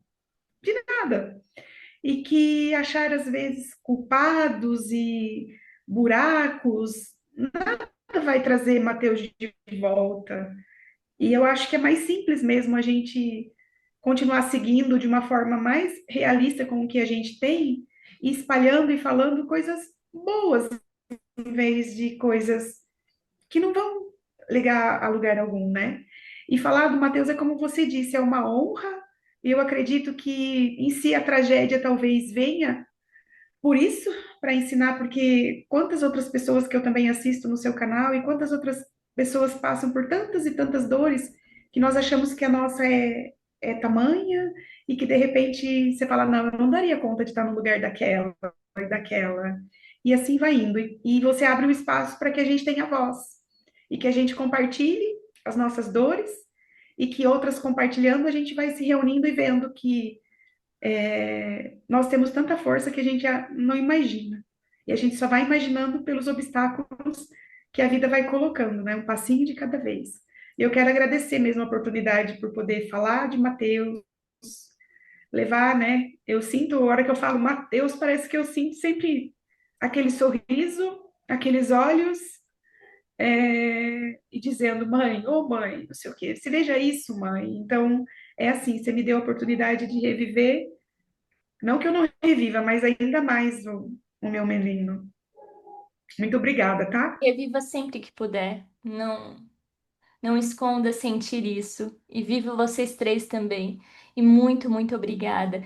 nada. E que achar, às vezes, culpados e buracos nada vai trazer Mateus de volta. E eu acho que é mais simples mesmo a gente continuar seguindo de uma forma mais realista com o que a gente tem e espalhando e falando coisas boas em vez de coisas que não vão ligar a lugar algum, né? E falar do Mateus é como você disse, é uma honra. E eu acredito que em si a tragédia talvez venha por isso, para ensinar, porque quantas outras pessoas que eu também assisto no seu canal e quantas outras pessoas passam por tantas e tantas dores que nós achamos que a nossa é tamanha e que de repente você fala, não, eu não daria conta de estar no lugar daquela e daquela. E assim vai indo. E você abre o espaço para que a gente tenha voz e que a gente compartilhe as nossas dores e que outras compartilhando a gente vai se reunindo e vendo que nós temos tanta força que a gente já não imagina. E a gente só vai imaginando pelos obstáculos que a vida vai colocando, né? Um passinho de cada vez. E eu quero agradecer mesmo a oportunidade por poder falar de Mateus, levar, né? Eu sinto, a hora que eu falo Mateus, parece que eu sinto sempre aquele sorriso, aqueles olhos, e dizendo, mãe, ô mãe, não sei o quê, se veja isso, mãe. Então, é assim, você me deu a oportunidade de reviver não que eu não reviva, mas ainda mais o meu menino. Muito obrigada, tá? Reviva sempre que puder. Não, não esconda sentir isso. E viva vocês três também. E muito, muito obrigada.